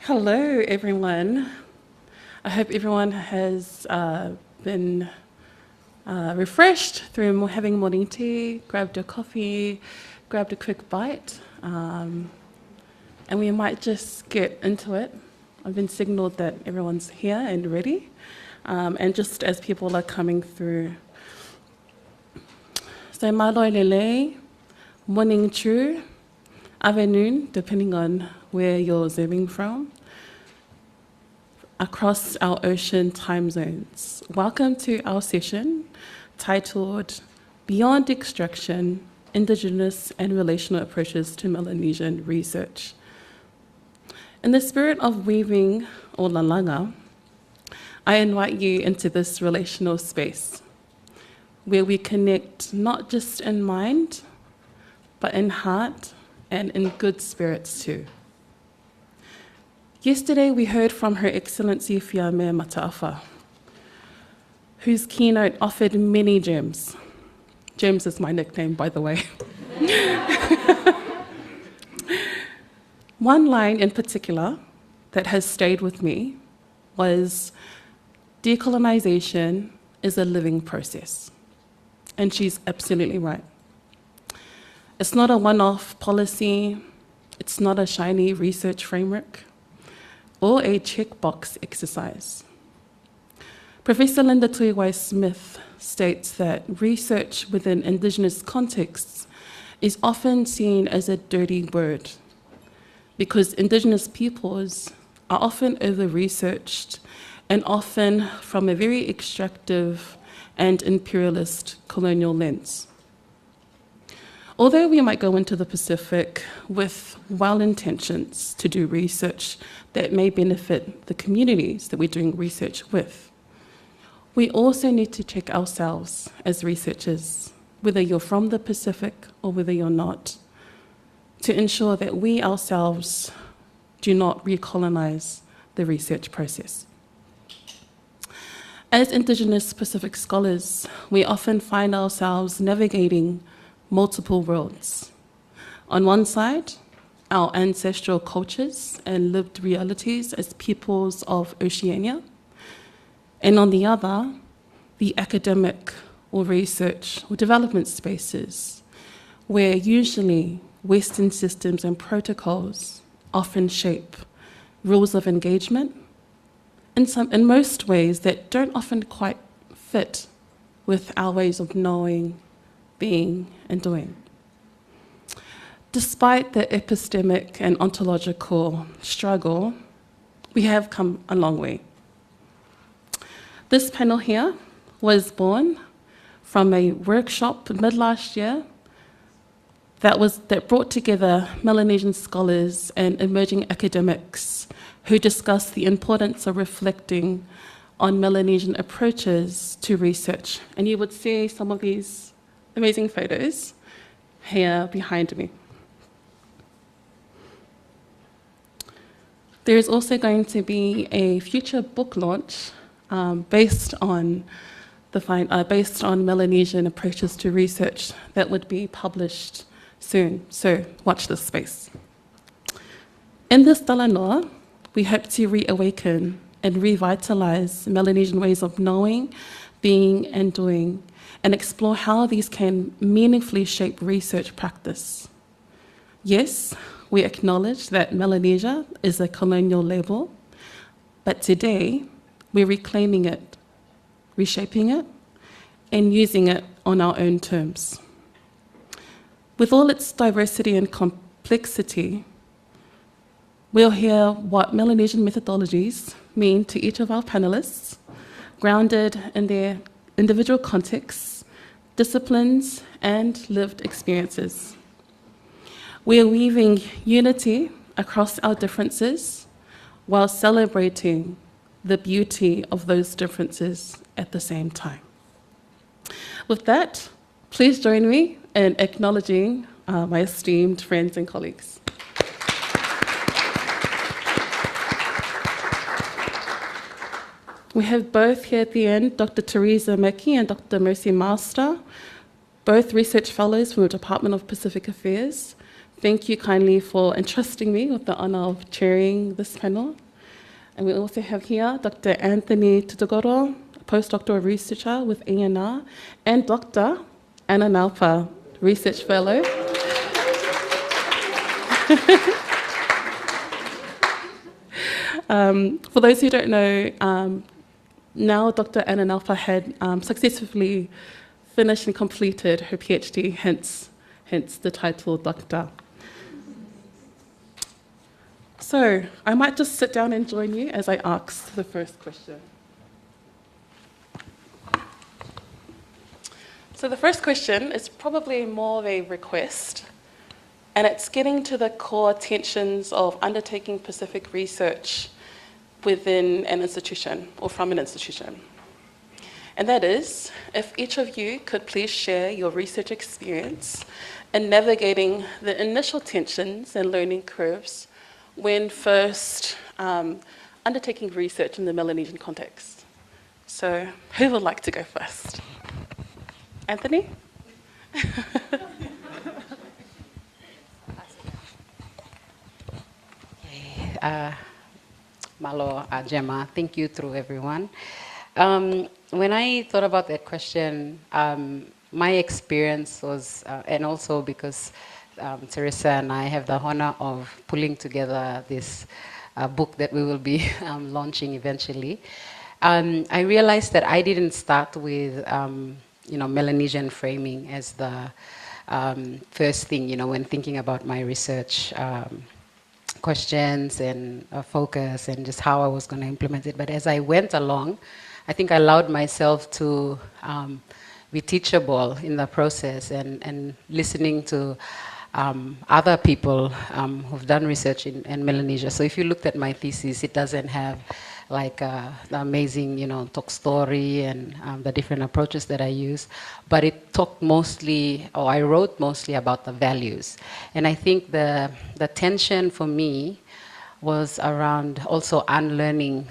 Hello, everyone. I hope everyone has been refreshed through having morning tea, grabbed a coffee, grabbed a quick bite, and we might just get into it. I've been signaled that everyone's here and ready, and just as people are coming through. So malo lele, morning true, afternoon, depending on where you're zooming from, across our ocean time zones. Welcome to our session titled Beyond Extraction, Indigenous and Relational Approaches to Melanesian Research. In the spirit of weaving or lalanga, I invite you into this relational space where we connect not just in mind, but in heart and in good spirits too. Yesterday, we heard from Her Excellency Fiame Mataafa, whose keynote offered many gems. Gems is my nickname, by the way. One line in particular that has stayed with me was, decolonization is a living process. And she's absolutely right. It's not a one-off policy, it's not a shiny research framework, or a checkbox exercise. Professor Linda Tuiwai-Smith states that research within Indigenous contexts is often seen as a dirty word because Indigenous peoples are often over-researched and often from a very extractive and imperialist colonial lens. Although we might go into the Pacific with well-intentions to do research that may benefit the communities that we're doing research with, we also need to check ourselves as researchers, whether you're from the Pacific or whether you're not, to ensure that we ourselves do not recolonize the research process. As Indigenous Pacific scholars, we often find ourselves navigating multiple worlds. On one side, our ancestral cultures and lived realities as peoples of Oceania, and on the other, the academic or research or development spaces, where usually Western systems and protocols often shape rules of engagement in most ways that don't often quite fit with our ways of knowing, being, and doing. Despite the epistemic and ontological struggle, we have come a long way. This panel here was born from a workshop mid-last year that brought together Melanesian scholars and emerging academics who discussed the importance of reflecting on Melanesian approaches to research. And you would see some of these amazing photos here behind me. There is also going to be a future book launch based on Melanesian approaches to research that would be published soon. So watch this space. In this Talanoa, we hope to reawaken and revitalize Melanesian ways of knowing, being, and doing, and explore how these can meaningfully shape research practice. Yes, we acknowledge that Melanesia is a colonial label, but today we're reclaiming it, reshaping it, and using it on our own terms. With all its diversity and complexity, we'll hear what Melanesian methodologies mean to each of our panelists, grounded in their individual contexts, disciplines, and lived experiences. We are weaving unity across our differences while celebrating the beauty of those differences at the same time. With that, please join me in acknowledging my esteemed friends and colleagues. We have both here at the end, Dr. Theresa Meki and Dr. Masta, both research fellows from the Department of Pacific Affairs, thank you kindly for entrusting me with the honor of chairing this panel. And we also have here Dr. Anthony Tutugoro, postdoctoral researcher with ANR, and Dr. Anna Nalpa, research fellow. For those who don't know, now Dr. Anna Nalpa had successfully finished and completed her PhD, hence the title Doctor. So I might just sit down and join you as I ask the first question. So the first question is probably more of a request, and it's getting to the core tensions of undertaking Pacific research within an institution or from an institution. And that is, if each of you could please share your research experience in navigating the initial tensions and learning curves when first undertaking research in the Melanesian context. So who would like to go first? Anthony? Malo, Gemma, thank you through everyone. When I thought about that question, my experience was, and also because Theresa and I have the honor of pulling together this book that we will be launching eventually, I realized that I didn't start with Melanesian framing as the first thing, when thinking about my research questions and focus and just how I was going to implement it. But as I went along, I think I allowed myself to be teachable in the process and listening to other people who've done research in Melanesia. So if you looked at my thesis, it doesn't have like the amazing, talk story and the different approaches that I use, but it talked mostly, or I wrote mostly about the values. And I think the tension for me was around also unlearning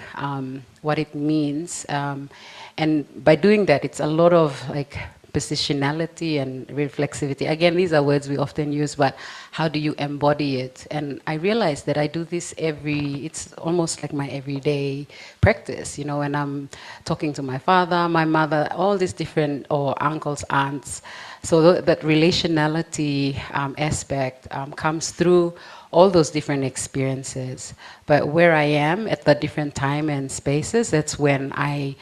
what it means. And by doing that, it's a lot of like positionality and reflexivity. Again, these are words we often use, but how do you embody it? And I realized that I do this it's almost like my everyday practice, when I'm talking to my father, my mother, all these different, or uncles, aunts. So that relationality aspect comes through all those different experiences. But where I am at the different time and spaces, that's when I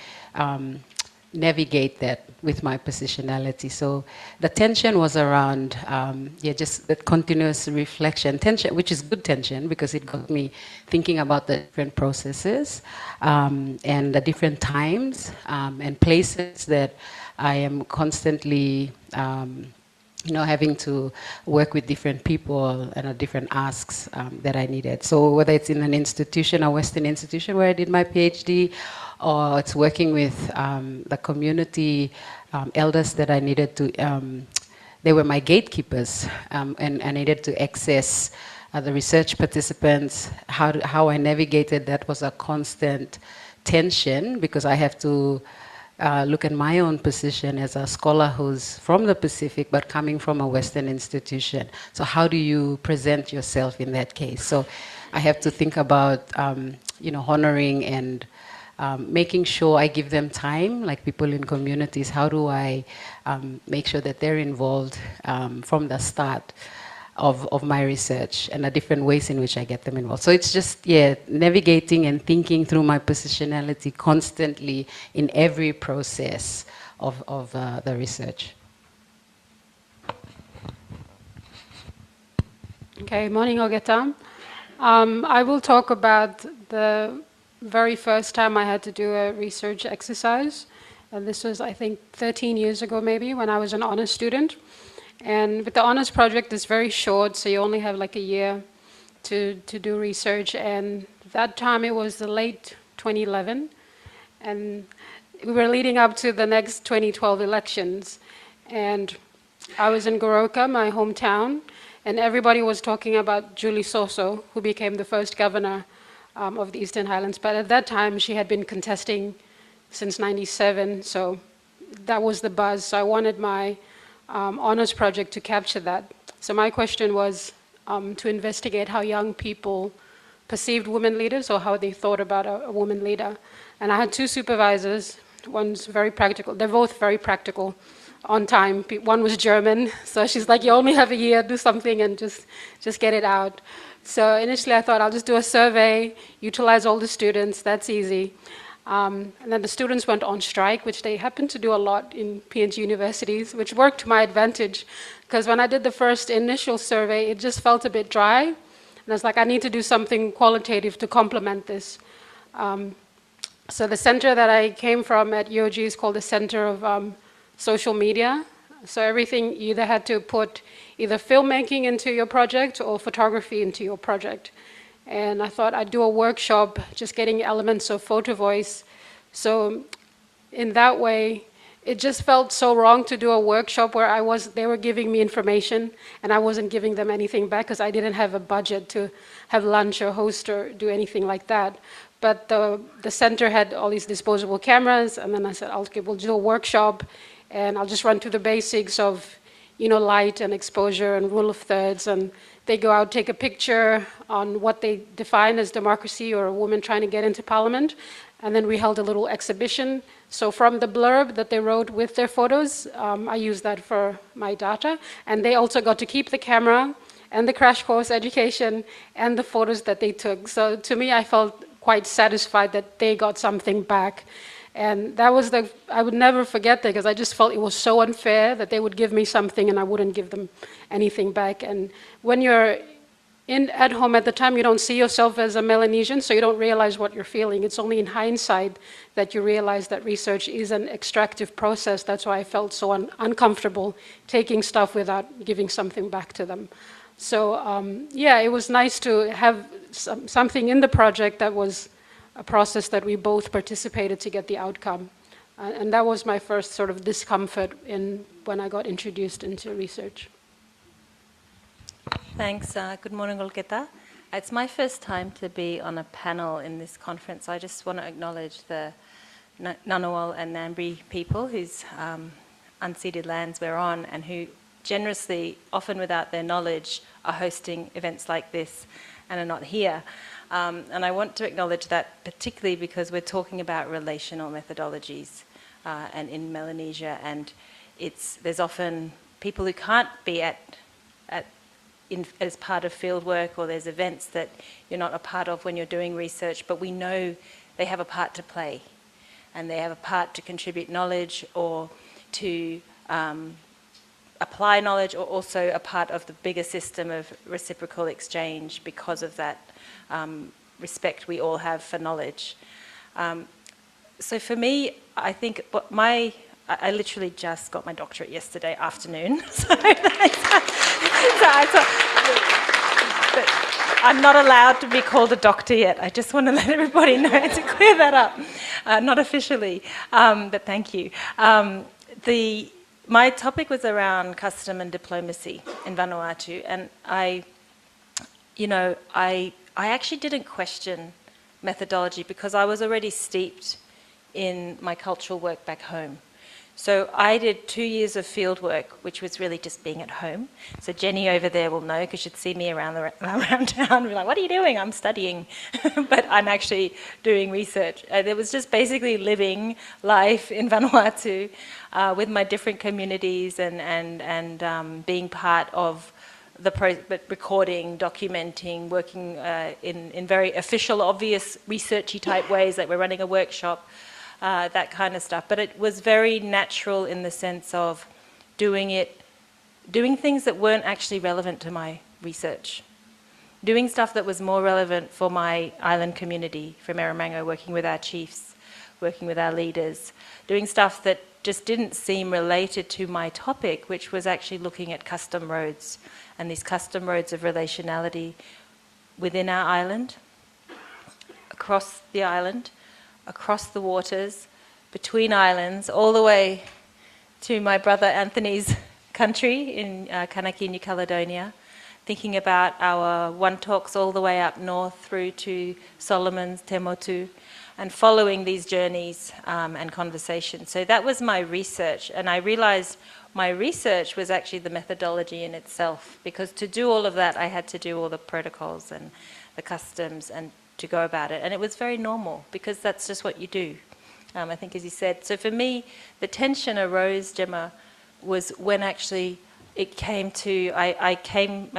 navigate that with my positionality. So the tension was around, just that continuous reflection, tension, which is good tension because it got me thinking about the different processes and the different times and places that I am constantly having to work with different people and different asks that I needed. So whether it's in an institution, a Western institution where I did my PhD, or it's working with the community elders that I needed to, they were my gatekeepers, and I needed to access the research participants. How I navigated that was a constant tension because I have to look at my own position as a scholar who's from the Pacific but coming from a Western institution. So how do you present yourself in that case? So I have to think about honoring and making sure I give them time, like people in communities. How do I make sure that they're involved from the start of my research and the different ways in which I get them involved. So it's just, navigating and thinking through my positionality constantly in every process of the research. Okay, morning, Ogeta. I will talk about the very first time I had to do a research exercise. And this was, I think, 13 years ago maybe, when I was an honors student. And with the honors project, it's very short, so you only have like a year to do research. And that time it was the late 2011. And we were leading up to the next 2012 elections. And I was in Goroka, my hometown, and everybody was talking about Julie Soso, who became the first governor of the Eastern Highlands. But at that time, she had been contesting since '97, so that was the buzz. So I wanted my honors project to capture that. So my question was, to investigate how young people perceived women leaders or how they thought about a woman leader. And I had two supervisors. One's very practical. They're both very practical, on time. One was German, so she's like, you only have a year, do something and just get it out. So initially I thought I'll just do a survey, utilize all the students, that's easy. And then the students went on strike, which they happen to do a lot in PNG universities, which worked to my advantage. Because when I did the first initial survey, it just felt a bit dry. And I was like, I need to do something qualitative to complement this. So the center that I came from at UOG is called the Center of Social Media. So everything, you either had to put either filmmaking into your project or photography into your project. And I thought I'd do a workshop just getting elements of photo voice. So in that way, it just felt so wrong to do a workshop where they were giving me information and I wasn't giving them anything back because I didn't have a budget to have lunch or host or do anything like that. But the center had all these disposable cameras, and then I said, okay, we'll do a workshop and I'll just run through the basics of, light and exposure and rule of thirds, and they go out, take a picture on what they define as democracy or a woman trying to get into parliament. And then we held a little exhibition. So from the blurb that they wrote with their photos, I used that for my data. And they also got to keep the camera and the crash course education and the photos that they took. So to me, I felt quite satisfied that they got something back. And that was I would never forget that, because I just felt it was so unfair that they would give me something and I wouldn't give them anything back. And when you're at home at the time, you don't see yourself as a Melanesian, so you don't realize what you're feeling. It's only in hindsight that you realize that research is an extractive process. That's why I felt so uncomfortable taking stuff without giving something back to them. So yeah, it was nice to have something in the project that was a process that we both participated to get the outcome. And that was my first sort of discomfort when I got introduced into research. Thanks. Good morning, Olketa. It's my first time to be on a panel in this conference. I just want to acknowledge the Ngunnawal and Ngambri people whose unceded lands we're on and who generously, often without their knowledge, are hosting events like this and are not here. And I want to acknowledge that particularly because we're talking about relational methodologies and in Melanesia, and there's often people who can't be as part of field work, or there's events that you're not a part of when you're doing research, but we know they have a part to play and they have a part to contribute knowledge or to apply knowledge, or also a part of the bigger system of reciprocal exchange because of that respect we all have for knowledge. So for me, I think I literally just got my doctorate yesterday afternoon. But I'm not allowed to be called a doctor yet. I just want to let everybody know to clear that up. Not officially, but thank you. My topic was around custom and diplomacy in Vanuatu, and I actually didn't question methodology because I was already steeped in my cultural work back home. So I did 2 years of field work, which was really just being at home. So Jenny over there will know, because she'd see me around town and be like, what are you doing? I'm studying. But I'm actually doing research. It was just basically living life in Vanuatu with my different communities and being part of but recording, documenting, working in very official, obvious, researchy type ways, like we're running a workshop. That kind of stuff. But it was very natural in the sense of doing things that weren't actually relevant to my research. Doing stuff that was more relevant for my island community, from Erromango, working with our chiefs, working with our leaders, doing stuff that just didn't seem related to my topic, which was actually looking at custom roads and these custom roads of relationality within our island, across the island, across the waters, between islands, all the way to my brother Anthony's country in Kanaki, New Caledonia, thinking about our one talks all the way up north through to Solomon's, Te Motu, and following these journeys and conversations. So that was my research, and I realized my research was actually the methodology in itself, because to do all of that, I had to do all the protocols and the customs and to go about it. And it was very normal, because that's just what you do, I think, as you said. So for me, the tension arose, Gemma, was when actually it came to, I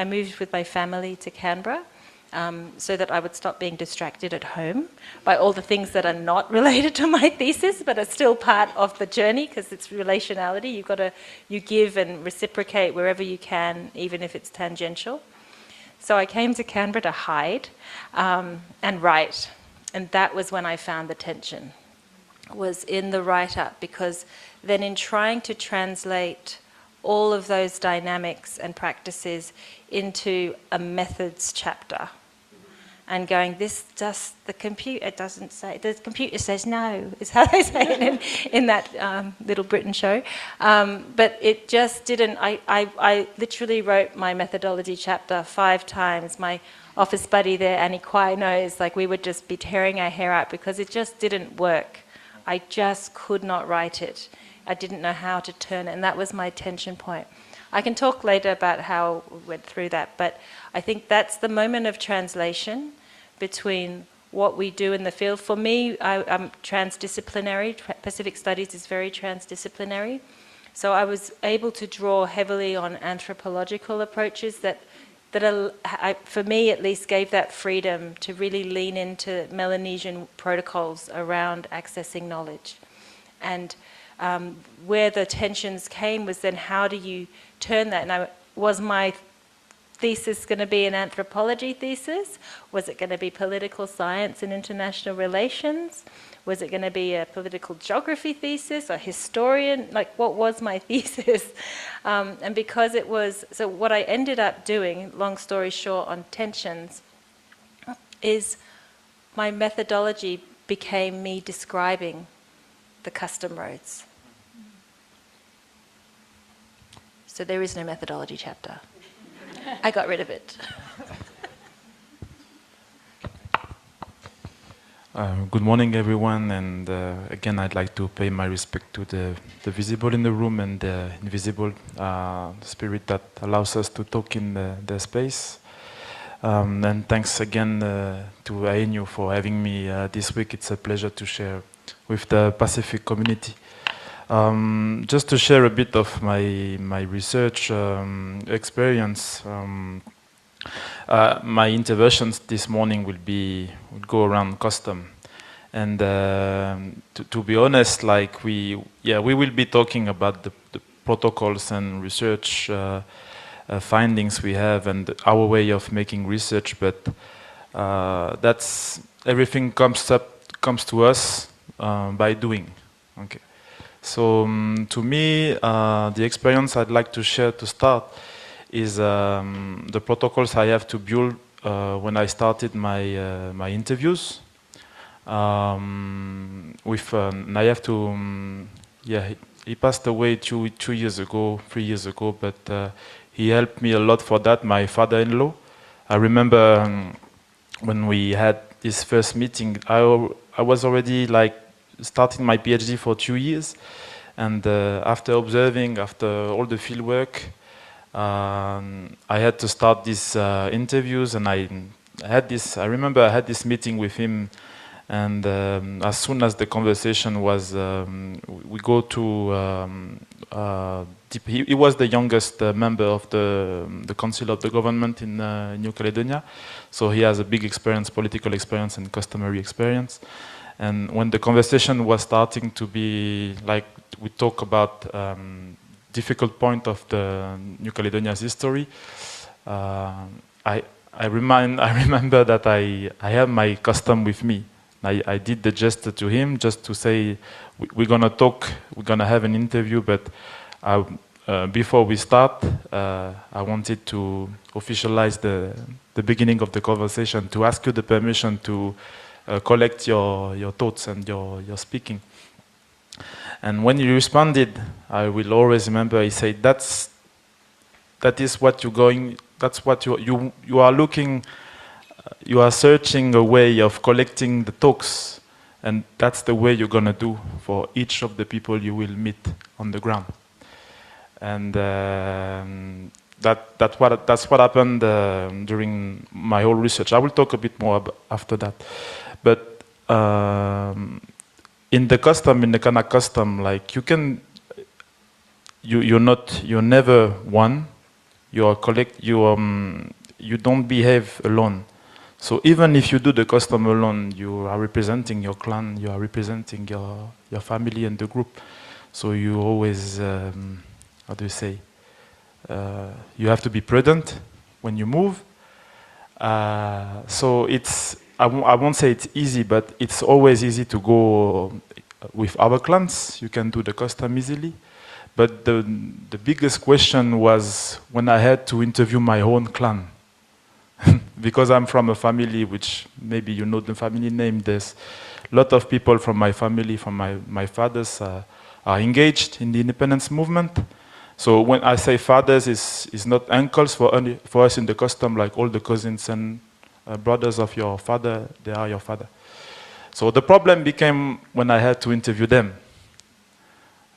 moved with my family to Canberra, so that I would stop being distracted at home by all the things that are not related to my thesis, but are still part of the journey, because it's relationality. You give and reciprocate wherever you can, even if it's tangential. So I came to Canberra to hide and write, and that was when I found the tension, was in the write-up, because then in trying to translate all of those dynamics and practices into a methods chapter, and going, this just, the computer doesn't say, the computer says no, is how they say it in that Little Britain show. But it just didn't, I literally wrote my methodology chapter 5 times. My office buddy there, Annie Kwai, knows, like, we would just be tearing our hair out because it just didn't work. I just could not write it. I didn't know how to turn it, and that was my tension point. I can talk later about how we went through that, but I think that's the moment of translation between what we do in the field. For me, I'm transdisciplinary. Pacific Studies is very transdisciplinary. So I was able to draw heavily on anthropological approaches that for me at least, gave that freedom to really lean into Melanesian protocols around accessing knowledge. And where the tensions came was then, how do you turn that? And was my thesis going to be an anthropology thesis? Was it going to be political science and international relations? Was it going to be a political geography thesis, or historian? Like, what was my thesis? And because it was, so what I ended up doing, long story short, on tensions, is my methodology became me describing the custom roads. So there is no methodology chapter. I got rid of it. Good morning, everyone, and again, I'd like to pay my respect to the visible in the room and the invisible spirit that allows us to talk in the space. And thanks again to ANU for having me this week. It's a pleasure to share with the Pacific community. Just to share a bit of my research experience, my interventions this morning will go around custom, and to be honest, like we will be talking about the protocols and research findings we have and our way of making research, but that's everything comes to us by doing. Okay. So to me, the experience I'd like to share to start is the protocols I have to build when I started my interviews. I have to, he passed away 3 years ago, but he helped me a lot for that, my father-in-law. I remember when we had this first meeting, I was already like starting my PhD for 2 years, and after all the field work, I had to start these interviews, and I remember I had this meeting with him, and as soon as the conversation was, we go to, he was the youngest member of the Council of the Government in New Caledonia, so he has a big experience, political experience and customary experience. And when the conversation was starting to be like, we talk about difficult point of the New Caledonia's history, I remember that I had my custom with me. I did the gesture to him just to say, we're gonna talk, we're gonna have an interview, but before we start, I wanted to officialize the beginning of the conversation, to ask you the permission to collect your thoughts and your speaking. And when you responded, I will always remember, he said, that's what you're going, that's what you are looking, you are searching a way of collecting the talks, and that's the way you're gonna do for each of the people you will meet on the ground. And that's what happened during my whole research. I will talk a bit more after that. But in the custom, in the Kanak custom, like you're never one. You don't behave alone. So even if you do the custom alone, you are representing your clan, you are representing your family and the group. So you always, how do you say? You have to be prudent when you move. So I won't say it's easy, but it's always easy to go with other clans. You can do the custom easily. But the biggest question was when I had to interview my own clan. Because I'm from a family which, maybe you know the family name, there's a lot of people from my family, from my fathers, are engaged in the independence movement. So when I say fathers, it's not uncles for us in the custom, like all the cousins and brothers of your father, they are your father. So the problem became when I had to interview them.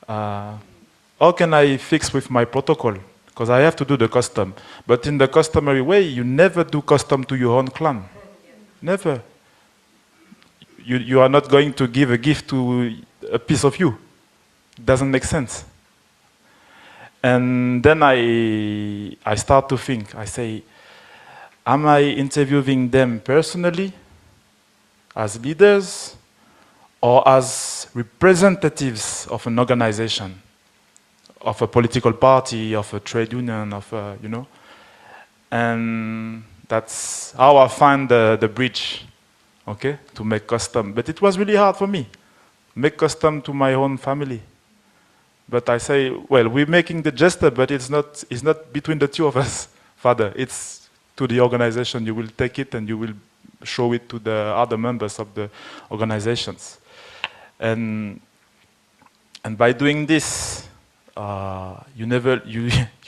How can I fix with my protocol? Because I have to do the custom. But in the customary way, you never do custom to your own clan. Never. You are not going to give a gift to a piece of you. It doesn't make sense. And then I start to think. I say, am I interviewing them personally, as leaders, or as representatives of an organization? Of a political party, of a trade union, and that's how I find the bridge, okay, to make custom. But it was really hard for me, make custom to my own family. But I say, well, we're making the gesture, but it's not between the two of us, Father. It's to the organization. You will take it and you will show it to the other members of the organizations, and by doing this. You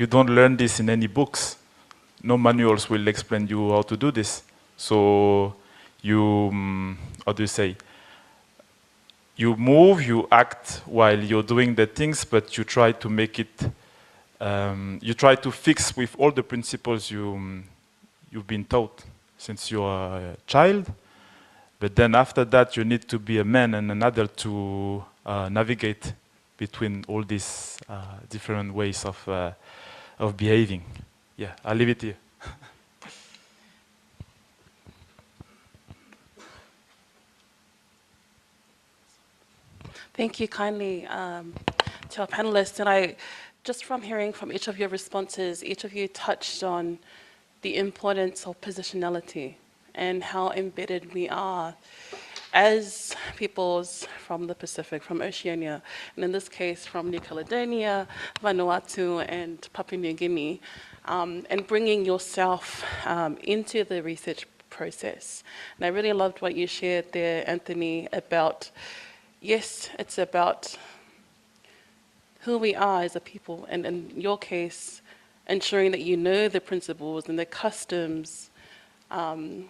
don't learn this in any books. No manuals will explain you how to do this. So how do you say? You move, you act while you're doing the things, but you try to make it. You try to fix with all the principles you've been taught since you're a child. But then after that, you need to be a man and an adult to navigate between all these different ways of behaving. Yeah, I'll leave it here. Thank you kindly to our panelists. And just from hearing from each of your responses, each of you touched on the importance of positionality and how embedded we are as peoples from the Pacific, from Oceania, and in this case from New Caledonia, Vanuatu, and Papua New Guinea, and bringing yourself into the research process. And I really loved what you shared there, Anthony, about, yes, it's about who we are as a people, and in your case, ensuring that you know the principles and the customs, and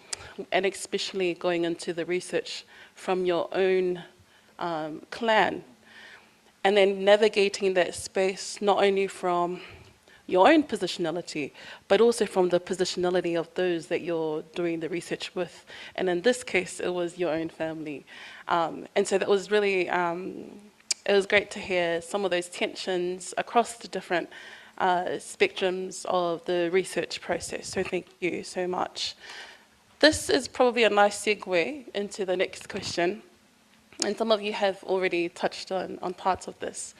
especially going into the research from your own clan, and then navigating that space not only from your own positionality, but also from the positionality of those that you're doing the research with. And in this case, it was your own family. And so that was really, it was great to hear some of those tensions across the different spectrums of the research process. So thank you so much. This is probably a nice segue into the next question. And some of you have already touched on parts of this.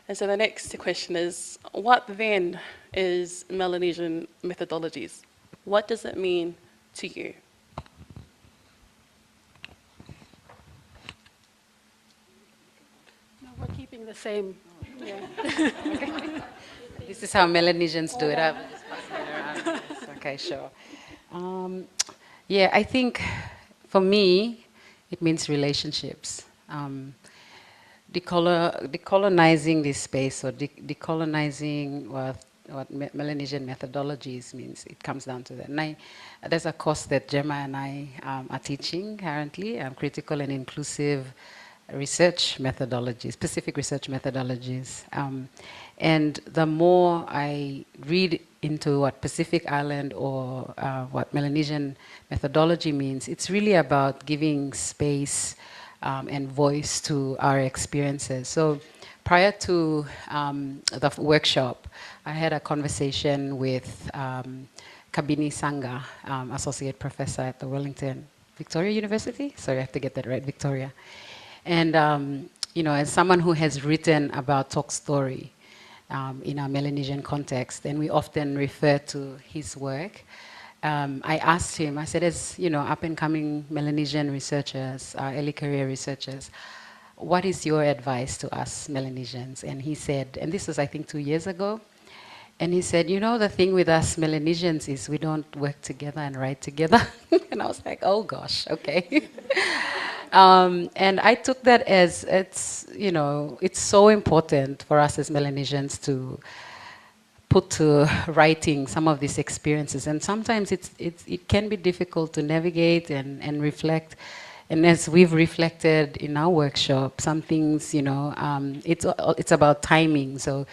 And so the next question is, what then is Melanesian methodologies? What does it mean to you? No, we're keeping the same. Yeah. This is how Melanesians do it. I'm just passing it around. Okay, sure. Yeah, I think for me, it means relationships. Decolonizing this space, or decolonizing what Melanesian methodologies means, it comes down to that. And there's a course that Gemma and I are teaching currently, critical and inclusive research methodologies, specific research methodologies. And the more I read into what Pacific Island or what Melanesian methodology means, it's really about giving space and voice to our experiences. So prior to the workshop, I had a conversation with Kabini Sangha, Associate Professor at the Wellington Victoria University. Sorry, I have to get that right, Victoria. And you know, as someone who has written about talk story in our Melanesian context, and we often refer to his work, I asked him, I said, as you know, up-and-coming Melanesian researchers, early career researchers, what is your advice to us Melanesians? And he said, and this was I think 2 years ago, and he said, you know, the thing with us Melanesians is we don't work together and write together. And I was like, oh gosh, okay. And I took that as, it's, you know, it's so important for us as Melanesians to put to writing some of these experiences. And sometimes it can be difficult to navigate and reflect. And as we've reflected in our workshop, some things, you know, it's about timing. So,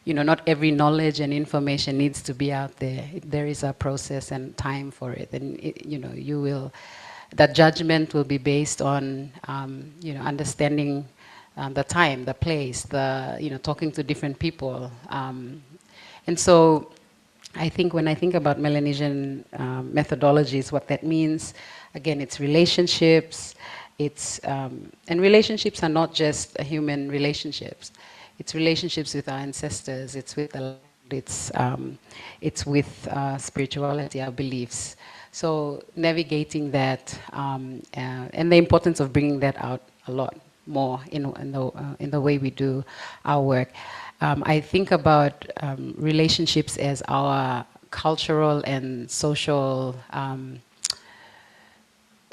you know, not every knowledge and information needs to be out there. There is a process and time for it. And, you know, you will, that judgment will be based on, you know, understanding the time, the place, the, you know, talking to different people. And so I think when I think about Melanesian methodologies, what that means, again, it's relationships. It's, and relationships are not just human relationships. It's relationships with our ancestors. It's with the land. It's with spirituality, our beliefs. So navigating that and the importance of bringing that out a lot more in the way we do our work. I think about relationships as our cultural and social.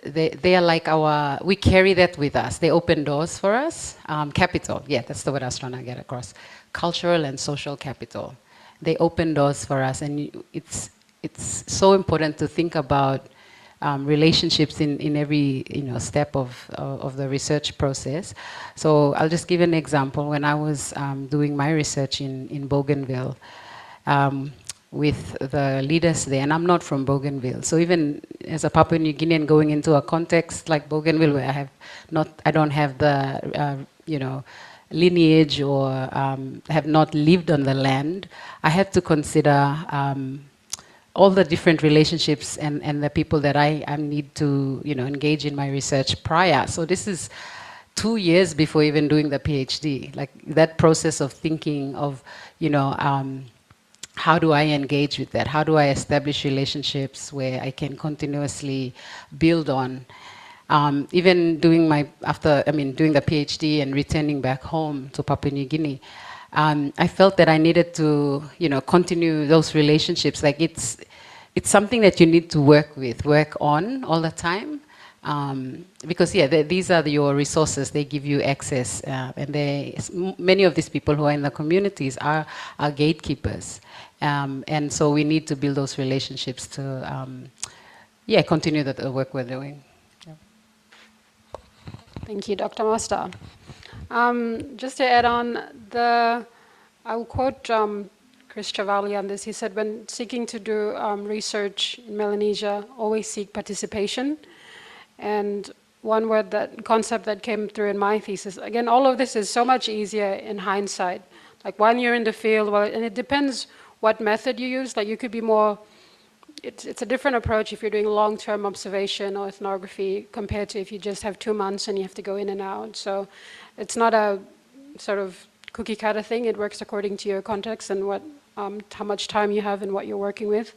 They are like our, we carry that with us. They open doors for us. Capital, yeah, that's the word I was trying to get across. Cultural and social capital. They open doors for us, and it's so important to think about relationships in every, you know, step of the research process. So I'll just give an example. When I was doing my research in Bougainville, with the leaders there, and I'm not from Bougainville, so even as a Papua New Guinean going into a context like Bougainville, where I don't have the you know, lineage or have not lived on the land, I had to consider all the different relationships and the people that I need to, you know, engage in my research prior. So this is 2 years before even doing the PhD. Like that process of thinking of, you know, how do I engage with that? How do I establish relationships where I can continuously build on? Even doing doing the PhD and returning back home to Papua New Guinea, I felt that I needed to, you know, continue those relationships. Like it's something that you need to work on all the time. Because these are your resources. They give you access, and many of these people who are in the communities are gatekeepers, and so we need to build those relationships to, continue the work we're doing. Yeah. Thank you, Dr. Masta. Just to add on, I will quote Chris Chavalli on this. He said, when seeking to do research in Melanesia, always seek participation. And one concept that came through in my thesis, again, all of this is so much easier in hindsight. Like when you're in the field, and it depends what method you use. Like you could be more, it's a different approach if you're doing long-term observation or ethnography compared to if you just have 2 months and you have to go in and out. So it's not a sort of cookie cutter thing. It works according to your context and how much time you have and what you're working with.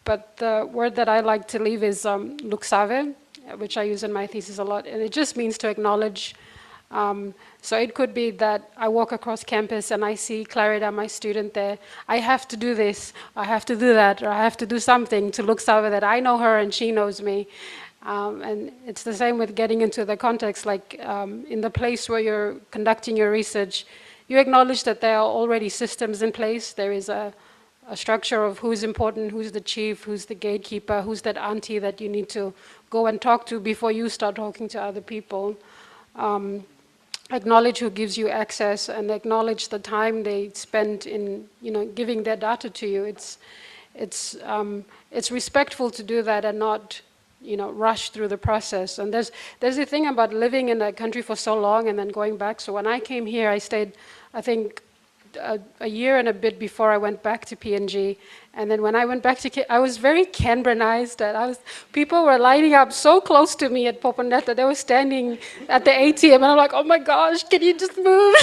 But the word that I like to leave is luksave, which I use in my thesis a lot, and it just means to acknowledge. So it could be that I walk across campus and I see Clarida, my student there. I have to do this, I have to do that, or I have to do something to luksave that I know her and she knows me. And it's the same with getting into the context, like in the place where you're conducting your research, you acknowledge that there are already systems in place. There is a structure of who's important, who's the chief, who's the gatekeeper, who's that auntie that you need to go and talk to before you start talking to other people. acknowledge who gives you access and acknowledge the time they spend in, giving their data to you. It's respectful to do that and not, rush through the process. And there's a thing about living in a country for so long and then going back. So when I came here, I stayed, I think, a year and a bit before I went back to PNG. And then when I went back to, I was very Canberranized. People were lining up so close to me at Poponeta. They were standing at the ATM, and I'm like, oh my gosh, can you just move?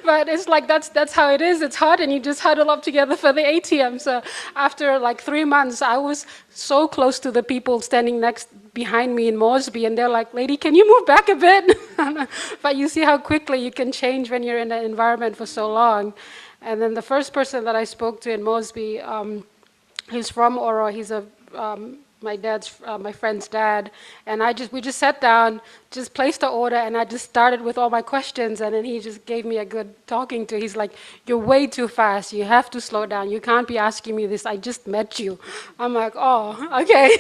But it's like, that's how it is. It's hot, and you just huddle up together for the ATM. So after like 3 months, I was so close to the people standing behind me in Moresby, and they're like, lady, can you move back a bit? But you see how quickly you can change when you're in an environment for so long. And then the first person that I spoke to in Moresby, he's from Oro. He's my friend's dad, and we just sat down, just placed the order, and I just started with all my questions, and then he just gave me a good talking to. He's like, you're way too fast. You have to slow down. You can't be asking me this. I just met you. I'm like, oh, okay.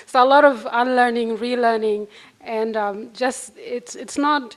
So a lot of unlearning, relearning, and it's not.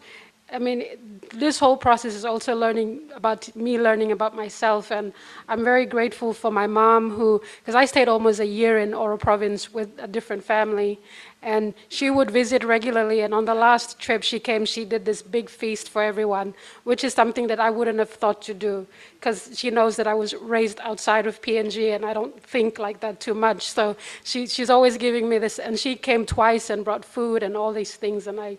I mean, this whole process is also learning about myself, and I'm very grateful for my mom because I stayed almost a year in Oro province with a different family, and she would visit regularly, and on the last trip she came, she did this big feast for everyone, which is something that I wouldn't have thought to do, because she knows that I was raised outside of PNG, and I don't think like that too much, so she's always giving me this, and she came twice and brought food and all these things, and I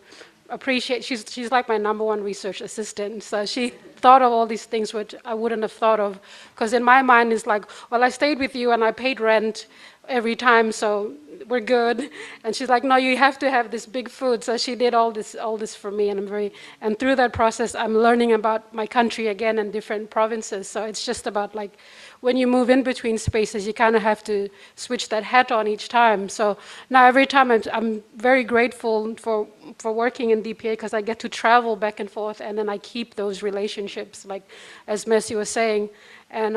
appreciate, she's like my #1 research assistant, so she thought of all these things which I wouldn't have thought of, because in my mind it's like, well, I stayed with you and I paid rent every time, so we're good. And she's like, no, you have to have this big food. So she did all this for me, and through that process I'm learning about my country again and different provinces. So it's just about like, when you move in between spaces, you kind of have to switch that hat on each time. So now every time I'm very grateful for working in DPA, because I get to travel back and forth, and then I keep those relationships, like as Messi was saying. And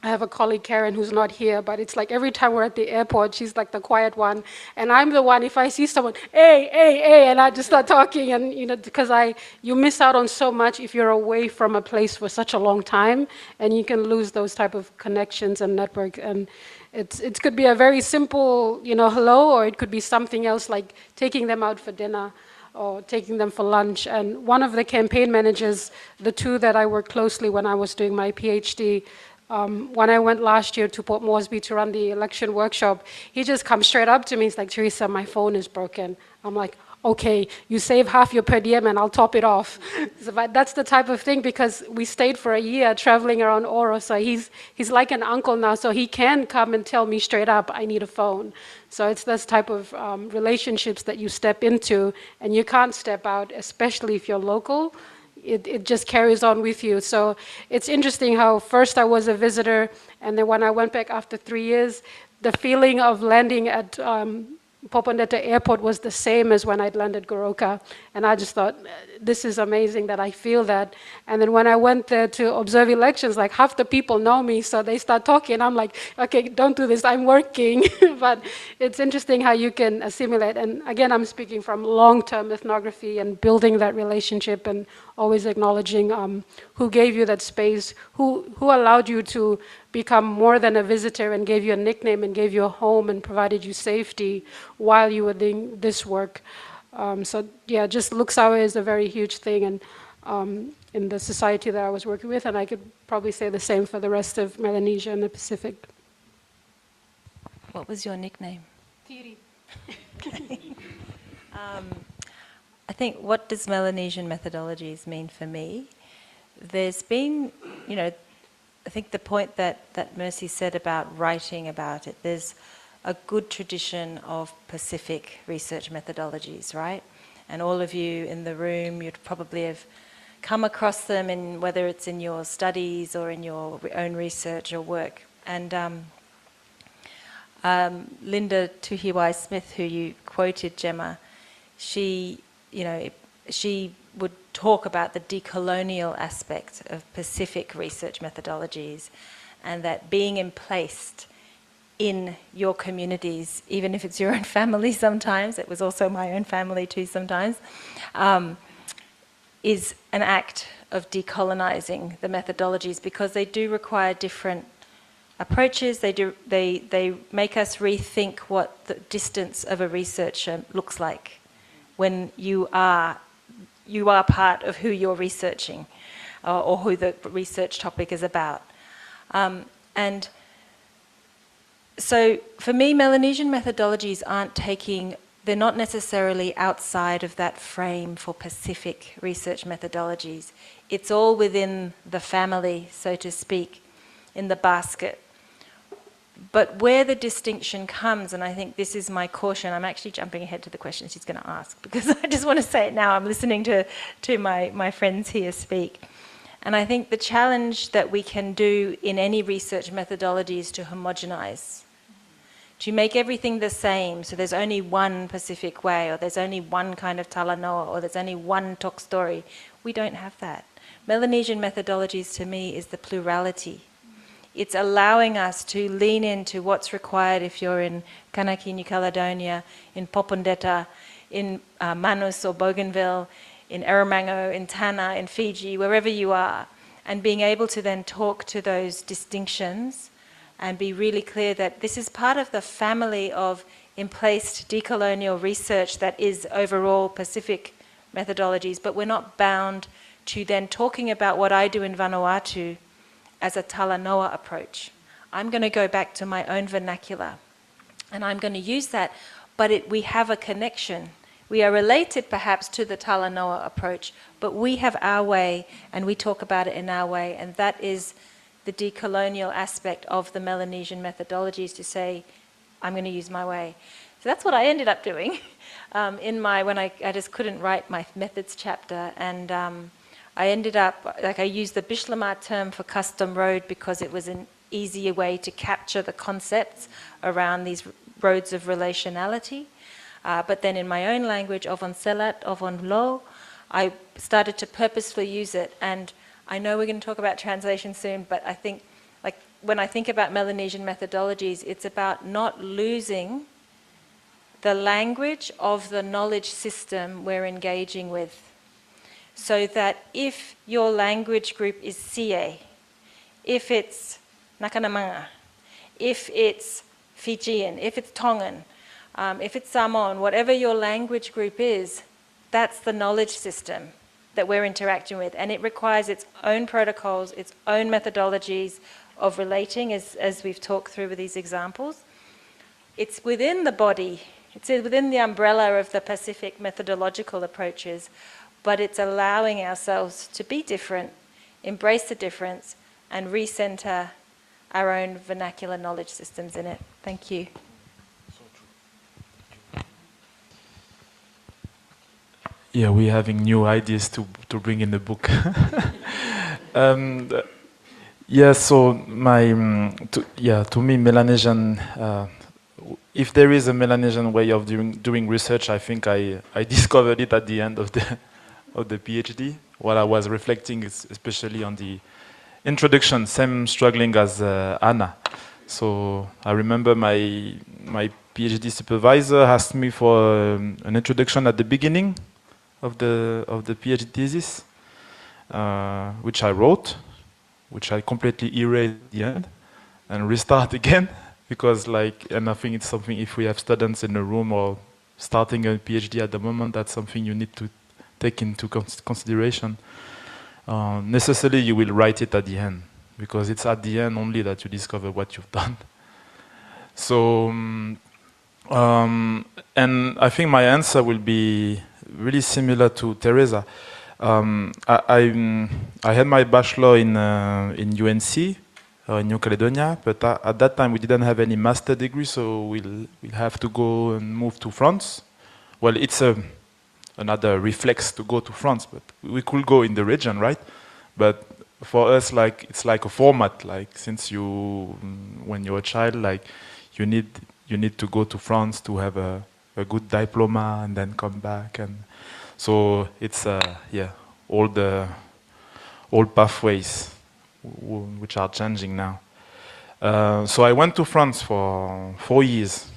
I have a colleague, Karen, who's not here, but it's like every time we're at the airport, she's like the quiet one. And I'm the one, if I see someone, hey, and I just start talking, and because you miss out on so much if you're away from a place for such a long time, and you can lose those type of connections and network. And it could be a very simple, hello, or it could be something else like taking them out for dinner or taking them for lunch. And one of the campaign managers, the two that I worked closely when I was doing my PhD, when I went last year to Port Moresby to run the election workshop, he just comes straight up to me. He's like, Theresa, my phone is broken. I'm like, okay, you save half your per diem and I'll top it off. But that's the type of thing, because we stayed for a year traveling around Oro, so he's like an uncle now, so he can come and tell me straight up, I need a phone. So it's this type of relationships that you step into, and you can't step out, especially if you're local. It just carries on with you. So it's interesting how first I was a visitor, and then when I went back after 3 years, the feeling of landing at Poponeta Airport was the same as when I'd landed Goroka. And I just thought, this is amazing that I feel that. And then when I went there to observe elections, like half the people know me, so they start talking. I'm like, okay, don't do this, I'm working. But it's interesting how you can assimilate. And again, I'm speaking from long-term ethnography and building that relationship, and always acknowledging who gave you that space, who allowed you to become more than a visitor and gave you a nickname and gave you a home and provided you safety while you were doing this work. So yeah, just Luxawe is a very huge thing, and in the society that I was working with, and I could probably say the same for the rest of Melanesia and the Pacific. What was your nickname? Tiri. I think, what does Melanesian methodologies mean for me? There's been, I think the point that Mercy said about writing about it, there's a good tradition of Pacific research methodologies, right? And all of you in the room, you'd probably have come across them, in whether it's in your studies or in your own research or work. And Linda Tuhiwai-Smith, who you quoted, Gemma, she would talk about the decolonial aspect of Pacific research methodologies, and that being emplaced in your communities, even if it's your own family sometimes, it was also my own family too sometimes, is an act of decolonizing the methodologies, because they do require different approaches. They make us rethink what the distance of a researcher looks like when you are part of who you're researching, or who the research topic is about. And so for me, Melanesian methodologies they're not necessarily outside of that frame for Pacific research methodologies. It's all within the family, so to speak, in the basket. But where the distinction comes, and I think this is my caution, I'm actually jumping ahead to the question she's going to ask, because I just want to say it now. I'm listening to my friends here speak. And I think the challenge that we can do in any research methodology is to homogenize, to make everything the same, so there's only one Pacific way, or there's only one kind of talanoa, or there's only one talk story. We don't have that. Melanesian methodologies, to me, is the plurality. It's allowing us to lean into what's required if you're in Kanaki, New Caledonia, in Popondetta, in Manus or Bougainville, in Erromango, in Tanna, in Fiji, wherever you are, and being able to then talk to those distinctions and be really clear that this is part of the family of emplaced decolonial research that is overall Pacific methodologies, but we're not bound to then talking about what I do in Vanuatu as a talanoa approach. I'm going to go back to my own vernacular, and I'm going to use that, but we have a connection. We are related perhaps to the talanoa approach, but we have our way, and we talk about it in our way, and that is the decolonial aspect of the Melanesian methodologies, to say, I'm going to use my way. So that's what I ended up doing when I just couldn't write my methods chapter, and I ended up, I used the Bishlamat term for custom road because it was an easier way to capture the concepts around these roads of relationality. But then in my own language, Ovon Selat, Ovon Lo, I started to purposefully use it. And I know we're going to talk about translation soon, but I think, like, when I think about Melanesian methodologies, it's about not losing the language of the knowledge system we're engaging with. So that if your language group is CA, if it's Nakanamanga, if it's Fijian, if it's Tongan, if it's Samoan, whatever your language group is, that's the knowledge system that we're interacting with. And it requires its own protocols, its own methodologies of relating, as we've talked through with these examples. It's within the body, it's within the umbrella of the Pacific methodological approaches, but it's allowing ourselves to be different, embrace the difference, and recenter our own vernacular knowledge systems in it. Thank you. Yeah, we're having new ideas to bring in the book. Yeah, so to me, Melanesian, if there is a Melanesian way of doing research, I think I discovered it at the end of the PhD, while I was reflecting especially on the introduction, same struggling as Anna. So I remember my PhD supervisor asked me for an introduction at the beginning of the PhD thesis, which I wrote, which I completely erased at the end and restart again, because and I think it's something, if we have students in the room or starting a PhD at the moment, that's something you need to take into consideration. Necessarily you will write it at the end, because it's at the end only that you discover what you've done. So, and I think my answer will be really similar to Theresa. I had my bachelor in UNC, in New Caledonia, but at that time we didn't have any master degree, so we'll have to go and move to France. Well, it's another reflex to go to France, but we could go in the region, right? But for us, it's like a format. Since when you're a child, you need to go to France to have a good diploma and then come back, and so it's all pathways which are changing now. So I went to France for 4 years,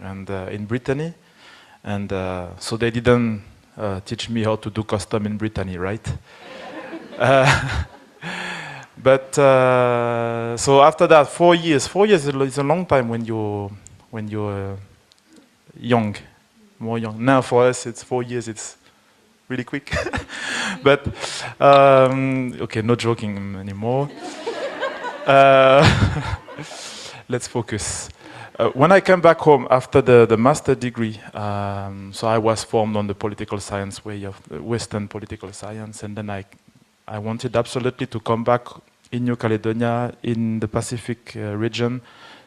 and in Brittany, and so they didn't teach me how to do custom in Brittany, right? But so after that, 4 years. 4 years is a long time when you're young, more young. Now for us, it's 4 years. It's really quick. But okay, no joking anymore. Let's focus. When I came back home after the master degree, so I was formed on the political science way of Western political science, and then I wanted absolutely to come back in New Caledonia, in the Pacific region,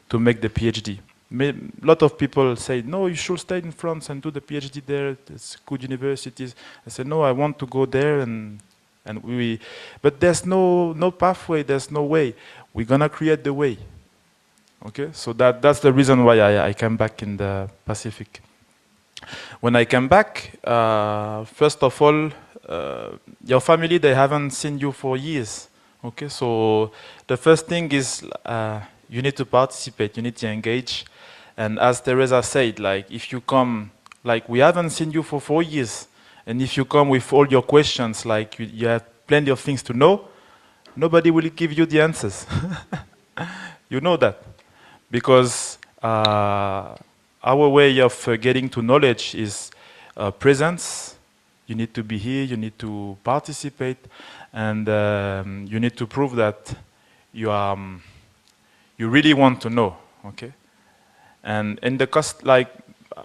to make the PhD. A lot of people say, no, you should stay in France and do the PhD there. It's good universities. I said, no, I want to go there, but there's no pathway. There's no way. We're gonna create the way. Okay, so that's the reason why I came back in the Pacific. When I came back, first of all, your family, they haven't seen you for years. Okay, so the first thing is you need to participate, you need to engage. And as Theresa said, like if you come, like we haven't seen you for 4 years, and if you come with all your questions, like you have plenty of things to know, nobody will give you the answers. You know that. Because our way of getting to knowledge is presence. You need to be here, you need to participate, and you need to prove that you really want to know, okay? And in the like,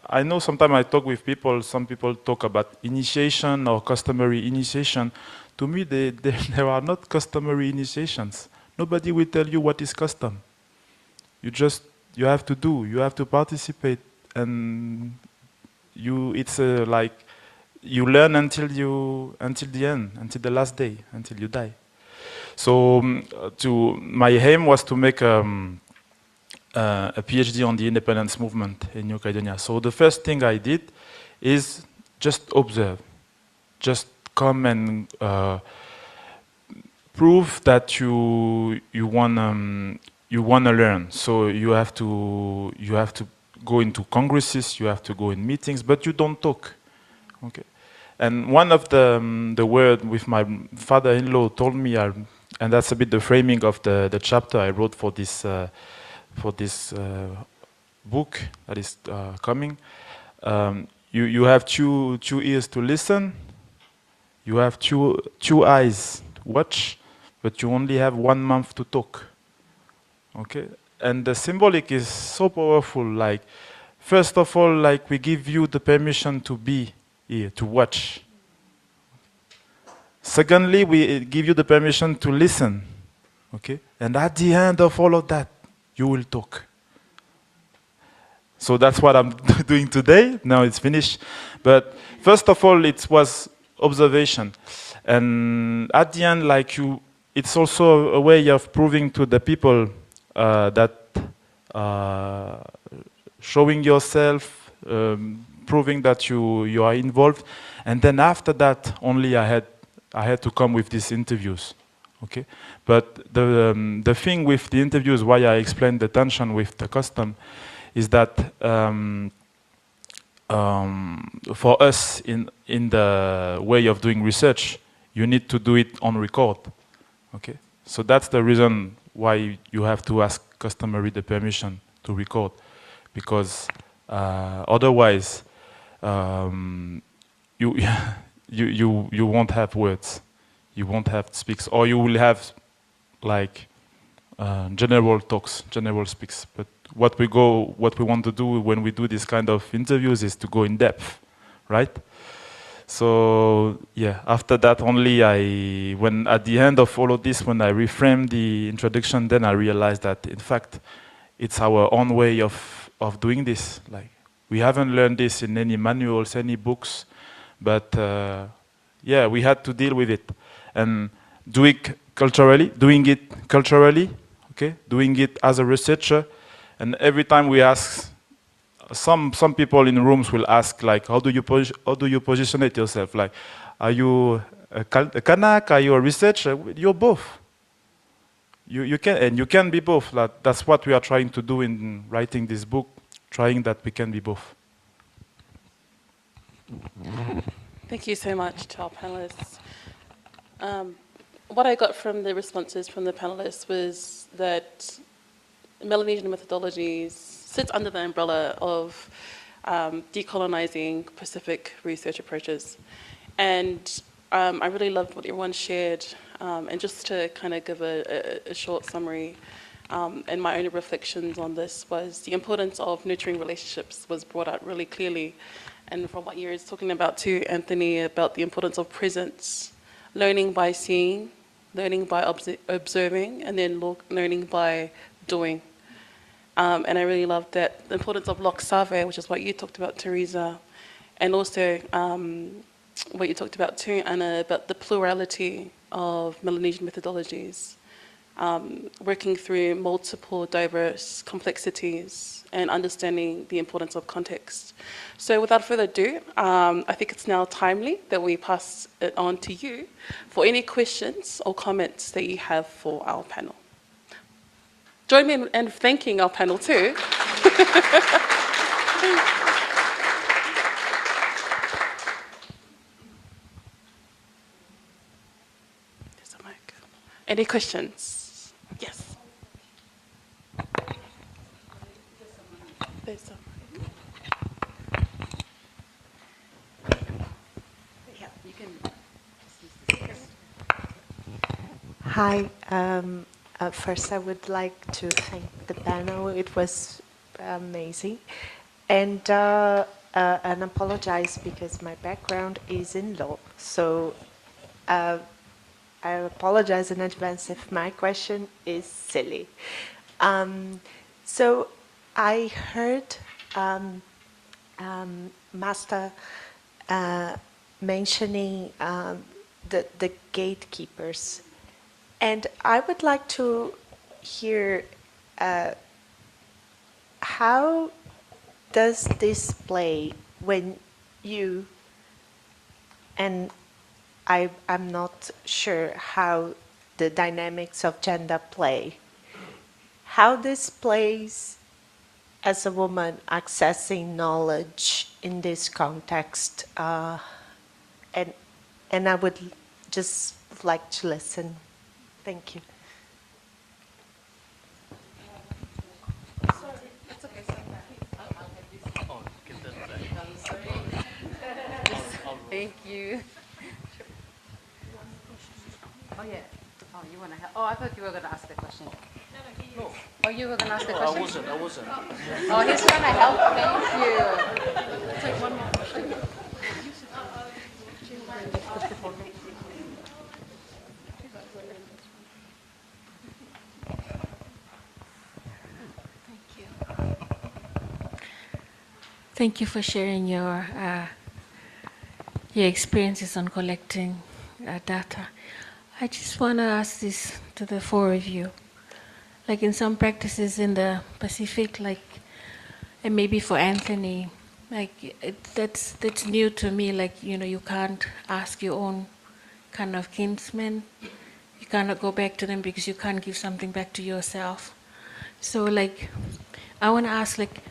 I know sometimes I talk with people, some people talk about initiation or customary initiation. To me, there are not customary initiations. Nobody will tell you what is custom. You have to do, you have to participate, and it's like you learn until the end, until the last day, until you die. So my aim was to make a PhD on the independence movement in New Caledonia. So the first thing I did is just observe, just come and prove that you wanna learn. So you have to go into congresses, you have to go in meetings, but you don't talk. Okay. And one of the word with my father-in-law told me, and that's a bit the framing of the chapter I wrote for this book that is coming. You have two ears to listen, you have two eyes to watch, but you only have 1 month to talk. Okay, and the symbolic is so powerful. Like, first of all, like we give you the permission to be here, to watch. Secondly, we give you the permission to listen. Okay, and at the end of all of that, you will talk. So that's what I'm doing today. Now it's finished. But first of all, it was observation, and at the end, like it's also a way of proving to the people. That showing yourself, proving that you are involved, and then after that only I had to come with these interviews, okay. But the thing with the interviews, why I explained the tension with the custom, is that for us in the way of doing research, you need to do it on record, okay. So that's the reason why you have to ask customary the permission to record, because otherwise you won't have words, you won't have speaks, or you will have like general talks, general speaks. But what we want to do when we do this kind of interviews is to go in depth, right? So yeah, after that only when at the end of all of this, when I reframed the introduction, then I realized that in fact, it's our own way of doing this. Like, we haven't learned this in any manuals, any books, but yeah, we had to deal with it and doing it culturally, okay, doing it as a researcher, and every time we ask. Some people in rooms will ask, like, how do you position it yourself? Like, are you a Kanak? Are you a researcher? You're both. you can be both. That's what we are trying to do in writing this book, trying that we can be both. Thank you so much to our panelists. What I got from the responses from the panelists was that Melanesian methodologies sits under the umbrella of decolonizing Pacific research approaches. And I really loved what everyone shared. And just to kind of give a short summary, and my own reflections on this was the importance of nurturing relationships was brought out really clearly. And from what you were talking about too, Anthony, about the importance of presence, learning by seeing, learning by observing, and then learning by doing. And I really loved that, the importance of loksave, which is what you talked about, Theresa, and also what you talked about too, Anna, about the plurality of Melanesian methodologies, working through multiple diverse complexities and understanding the importance of context. So without further ado, I think it's now timely that we pass it on to you for any questions or comments that you have for our panel. Join me in thanking our panel too. There's a mic. Any questions? Yes. There's a mic. Yeah, you can just use this. Hi. First, I would like to thank the panel. It was amazing. And apologize because my background is in law. So I apologize in advance if my question is silly. So I heard Masta mentioning the gatekeepers. And I would like to hear how does this play when you, and I'm not sure how the dynamics of gender play, how this plays as a woman accessing knowledge in this context, and I would just like to listen. Thank you. Thank you. Oh yeah. Oh, you want to help? Oh, I thought you were going to ask the question. No. Oh, you were going to ask the question? I wasn't. Oh, he's going to help. Thank you. Take one more question. Thank you for sharing your experiences on collecting data. I just want to ask this to the four of you. Like in some practices in the Pacific, like, and maybe for Anthony, like that's new to me. Like, you know, you can't ask your own kind of kinsmen. You cannot go back to them because you can't give something back to yourself. So, like, I want to ask, like,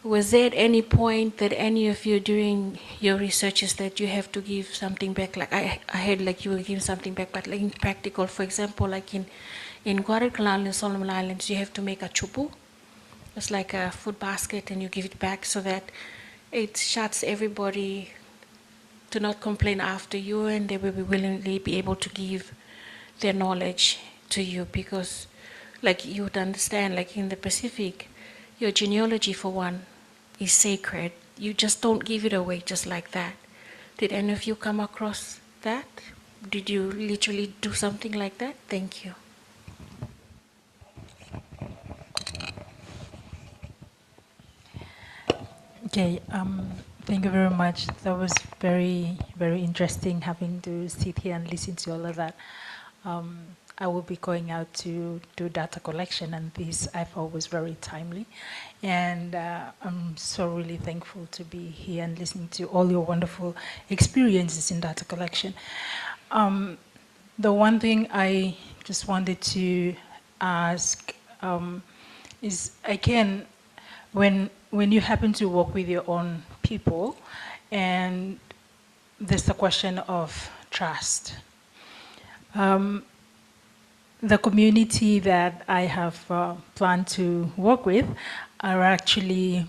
was there at any point that any of you during your researches that you have to give something back? Like I heard like you will give something back, but like in practical, for example, like in Guadalcanal and Solomon Islands, you have to make a chupu. It's like a food basket and you give it back so that it shuts everybody to not complain after you, and they will be willingly be able to give their knowledge to you because like you would understand, like in the Pacific, your genealogy, for one, is sacred. You just don't give it away just like that. Did any of you come across that? Did you literally do something like that? Thank you. Okay, thank you very much. That was very, very interesting having to sit here and listen to all of that. I will be going out to do data collection, and this I thought was very timely. And I'm so really thankful to be here and listening to all your wonderful experiences in data collection. The one thing I just wanted to ask is, again, when you happen to work with your own people, and there's the question of trust. The community that I have planned to work with are actually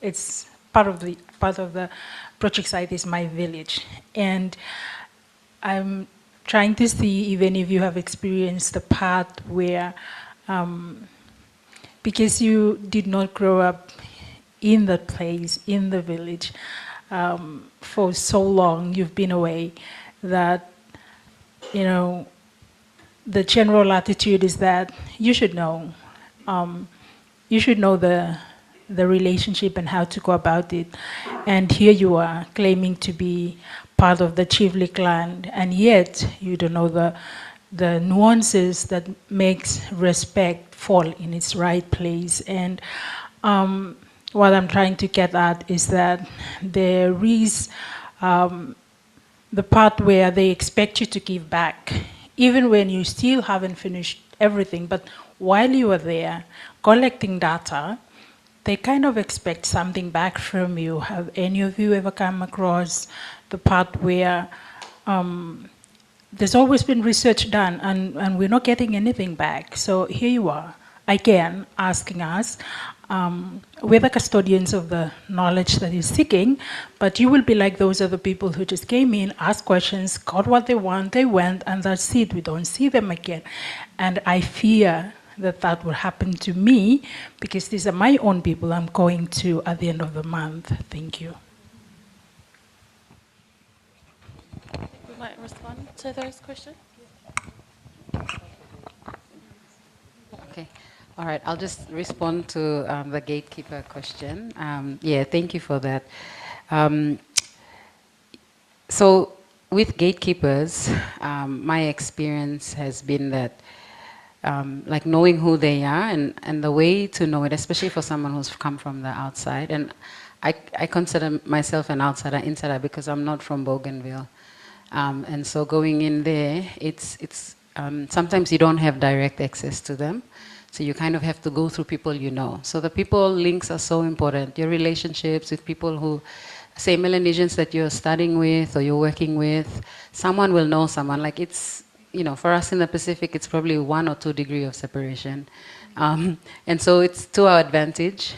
it's part of the project site is my village, and I'm trying to see even if you have experienced the part where, because you did not grow up in that place, in the village, for so long, you've been away, that, the general attitude is that you should know the relationship and how to go about it. And here you are claiming to be part of the chiefly clan, and yet you don't know the nuances that makes respect fall in its right place. And what I'm trying to get at is that there is the part where they expect you to give back, even when you still haven't finished everything. But while you are there collecting data, they kind of expect something back from you. Have any of you ever come across the part where there's always been research done and we're not getting anything back? So here you are, again, asking us, we're the custodians of the knowledge that you're seeking, but you will be like those other people who just came in, asked questions, got what they want, they went, and that's it. We don't see them again. And I fear that will happen to me, because these are my own people I'm going to at the end of the month. Thank you. We might respond to those questions. Okay. All right, I'll just respond to the gatekeeper question. Thank you for that. So with gatekeepers, my experience has been that like knowing who they are, and the way to know it, especially for someone who's come from the outside, and I consider myself an outsider, insider, because I'm not from Bougainville. And so going in there, it's sometimes you don't have direct access to them. So you kind of have to go through people you know. So the people links are so important. Your relationships with people who, say Melanesians that you're studying with or you're working with, someone will know someone. Like it's, for us in the Pacific, it's probably 1 or 2 degrees of separation. And so it's to our advantage.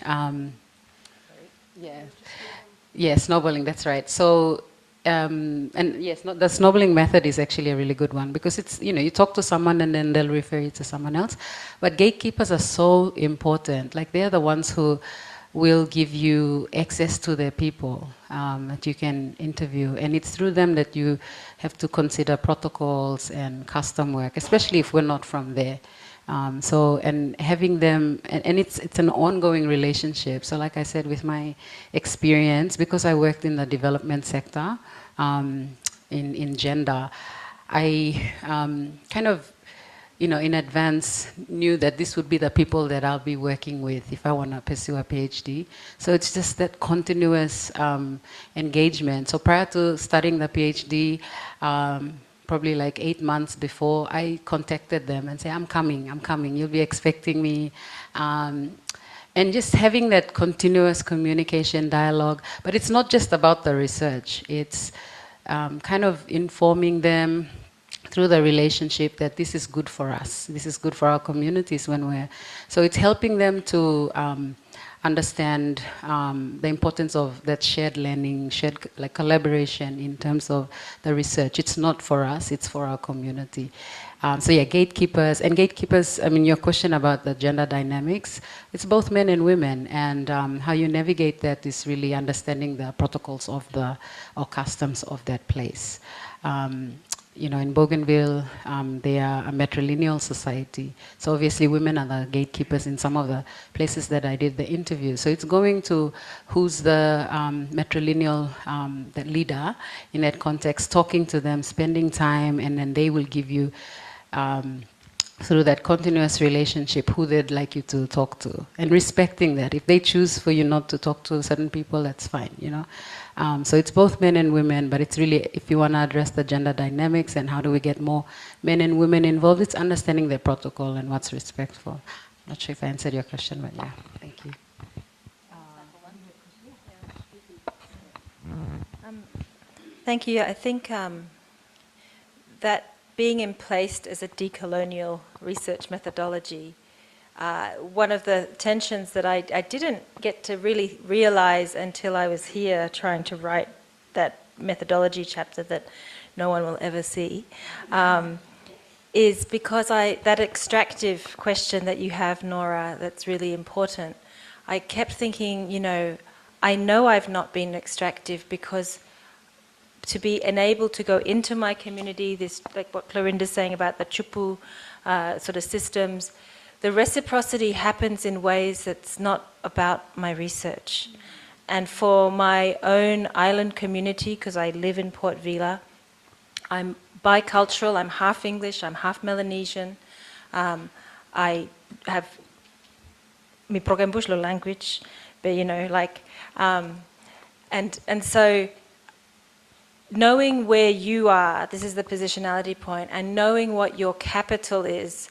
Snowballing, that's right. So, the snowballing method is actually a really good one, because it's, you talk to someone and then they'll refer you to someone else. But gatekeepers are so important. Like they're the ones who will give you access to their people that you can interview. And it's through them that you have to consider protocols and custom work, especially if we're not from there. And having them, and it's an ongoing relationship. So like I said, with my experience, because I worked in the development sector in gender, I kind of, in advance knew that this would be the people that I'll be working with if I want to pursue a PhD. So it's just that continuous engagement. So prior to starting the PhD, probably like 8 months before, I contacted them and say, I'm coming, you'll be expecting me. And just having that continuous communication, dialogue. But it's not just about the research. It's kind of informing them through the relationship that this is good for us. This is good for our communities when we're... So it's helping them to understand the importance of that shared learning, shared collaboration in terms of the research. It's not for us, it's for our community. Gatekeepers. And gatekeepers, your question about the gender dynamics, it's both men and women, and how you navigate that is really understanding the protocols of or customs of that place. In Bougainville, they are a matrilineal society. So obviously women are the gatekeepers in some of the places that I did the interview. So it's going to who's the matrilineal the leader in that context, talking to them, spending time, and then they will give you through that continuous relationship who they'd like you to talk to, and respecting that. If they choose for you not to talk to certain people, that's fine, you know. So it's both men and women, but it's really, if you want to address the gender dynamics and how do we get more men and women involved, it's understanding their protocol and what's respectful. I'm not sure if I answered your question, but yeah, thank you. Thank you. I think that being emplaced as a decolonial research methodology, one of the tensions that I didn't get to really realize until I was here trying to write that methodology chapter that no one will ever see, is because that extractive question that you have, Nora, that's really important. I kept thinking, you know I've not been extractive because to be enabled to go into my community, this, like what Clorinda's saying about the chupu sort of systems, the reciprocity happens in ways that's not about my research. And for my own island community, because I live in Port Vila, I'm bicultural, I'm half English, I'm half Melanesian. I have my Progambushlo language, but you know, like, and so knowing where you are, this is the positionality point, and knowing what your capital is,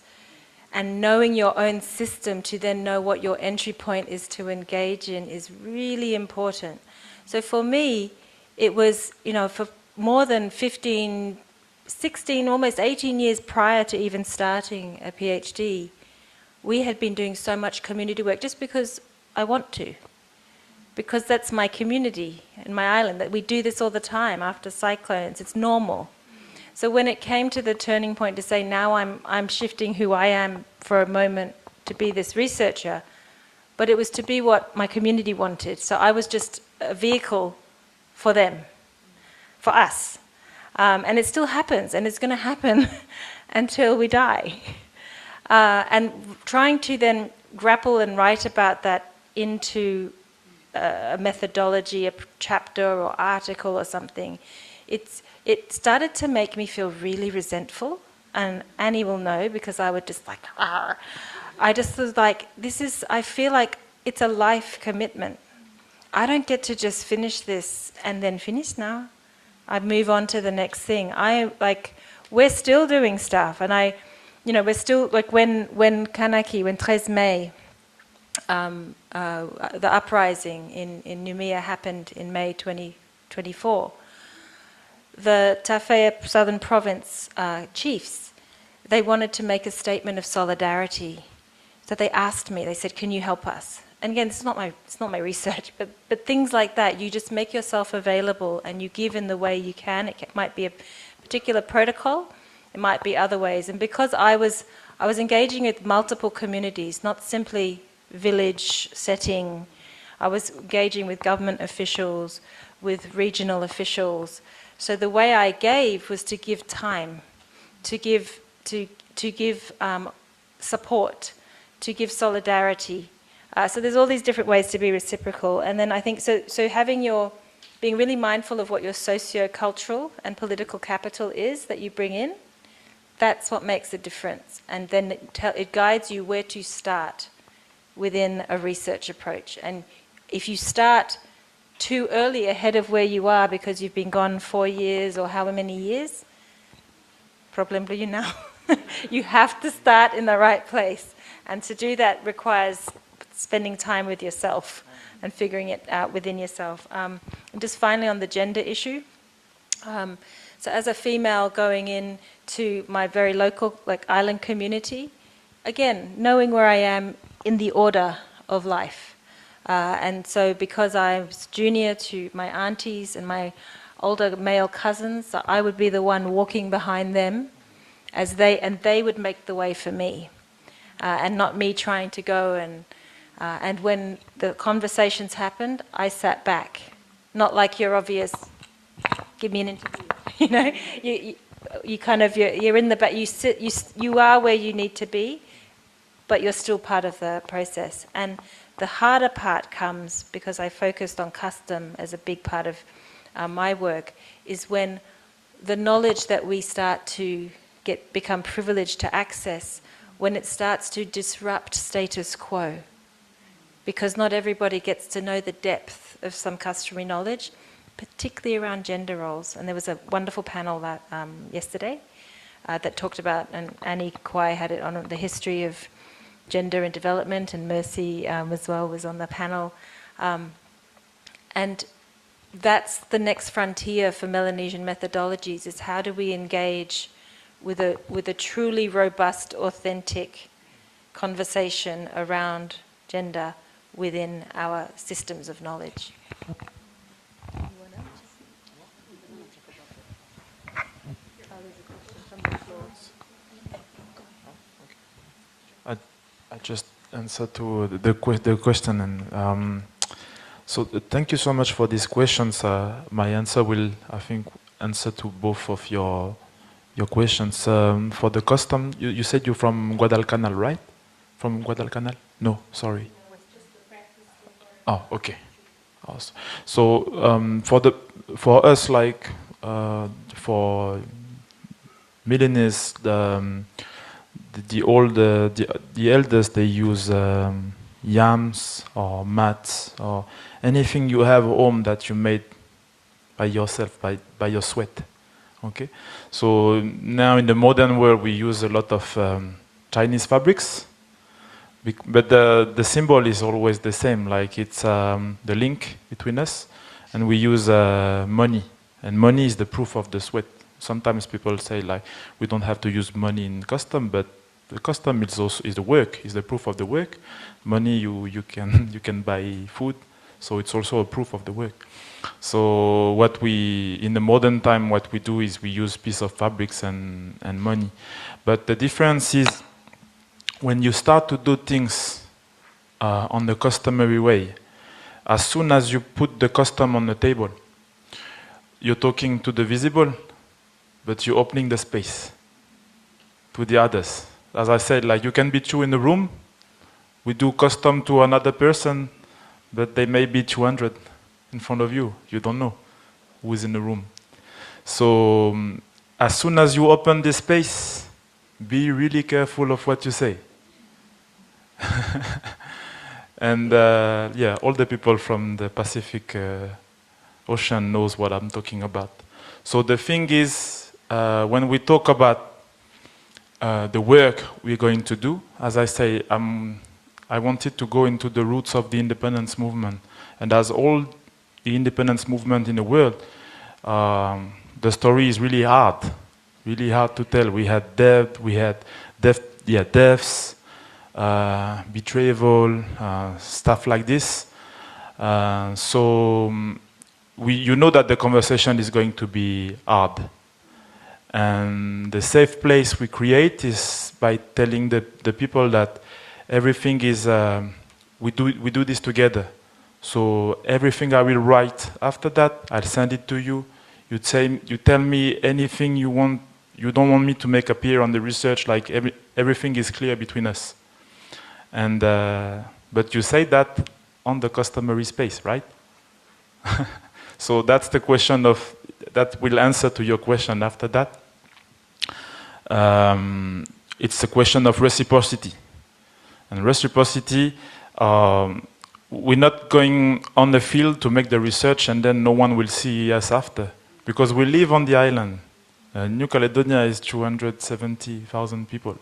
and knowing your own system to then know what your entry point is to engage in is really important. So for me, it was, you know, for more than 15, 16, almost 18 years prior to even starting a PhD, we had been doing so much community work just because I want to. Because that's my community in my island, that we do this all the time after cyclones, it's normal. So when it came to the turning point to say, now I'm shifting who I am for a moment to be this researcher, but it was to be what my community wanted. So I was just a vehicle for them, for us. And it still happens, and it's going to happen until we die. And trying to then grapple and write about that into a methodology, a chapter or article or something, it started to make me feel really resentful. And Annie will know, because I would just like, Arr. I just was like, I feel like it's a life commitment. I don't get to just finish this and then finish now. I move on to the next thing. We're still doing stuff, and we're still, like when Kanaki, when 13 May, the uprising in Numia happened in May 2024. The Tafea Southern Province chiefs, they wanted to make a statement of solidarity. So they asked me, they said, can you help us? And again, it's not my research, but things like that, you just make yourself available and you give in the way you can. It might be a particular protocol, it might be other ways. And because I was engaging with multiple communities, not simply village setting, I was engaging with government officials, with regional officials. So the way I gave was to give time, to give support, to give solidarity. So there's all these different ways to be reciprocal. And then I think, so being really mindful of what your socio-cultural and political capital is that you bring in, that's what makes a difference. And then it guides you where to start within a research approach. And if you start too early ahead of where you are because you've been gone 4 years or however many years, problem for you now. You have to start in the right place. And to do that requires spending time with yourself and figuring it out within yourself. And just finally on the gender issue. So as a female going in to my very local island community, again, knowing where I am in the order of life. And so because I was junior to my aunties and my older male cousins, so I would be the one walking behind them and they would make the way for me. And not me trying to go and when the conversations happened, I sat back. Not like you're obvious, give me an interview. You know, you kind of, you're in the back, you are where you need to be, but you're still part of the process. And the harder part comes, because I focused on kastom as a big part of my work, is when the knowledge that we start to become privileged to access when it starts to disrupt status quo. Because not everybody gets to know the depth of some customary knowledge, particularly around gender roles. And there was a wonderful panel that, yesterday that talked about, and Annie Kwai had it on the history of gender and development, and Mercy as well was on the panel. And that's the next frontier for Melanesian methodologies, is how do we engage with a truly robust, authentic conversation around gender within our systems of knowledge. I just answer to the question, and so thank you so much for these questions. My answer will, I think, answer to both of your questions. For the custom, you said you're from Guadalcanal, right? From Guadalcanal? No, sorry. Oh, okay. Awesome. So for us, like for millennials, the elders, they use yams or mats or anything you have home that you made by yourself, by your sweat. Okay. So now in the modern world, we use a lot of Chinese fabrics, but the symbol is always the same. Like it's the link between us, and we use money, and money is the proof of the sweat. Sometimes people say like we don't have to use money in custom, but the custom is also the work, is the proof of the work. Money you can buy food, so it's also a proof of the work. So what we in the modern time what we do is we use piece of fabrics and money, but the difference is when you start to do things on the customary way, as soon as you put the custom on the table, you're talking to the visible, but you're opening the space to the others. As I said, like you can be two in the room, we do custom to another person, but they may be 200 in front of you. You don't know who is in the room. So as soon as you open this space, be really careful of what you say. And yeah, all the people from the Pacific Ocean knows what I'm talking about. So the thing is, when we talk about the work we're going to do, as I say, I wanted to go into the roots of the independence movement. And as all the independence movement in the world, the story is really hard to tell. We had death, we had deaths, betrayal, stuff like this. So you know that the conversation is going to be hard. And the safe place we create is by telling the people that everything is, we do this together. So everything I will write after that, I'll send it to you. You tell me anything you want. You don't want me to make appear on the research, like everything is clear between us. And but you say that on the customary space, right? So that's the question that will answer to your question after that. It's a question of reciprocity. And reciprocity, we're not going on the field to make the research and then no one will see us after. Because we live on the island. New Caledonia is 270,000 people.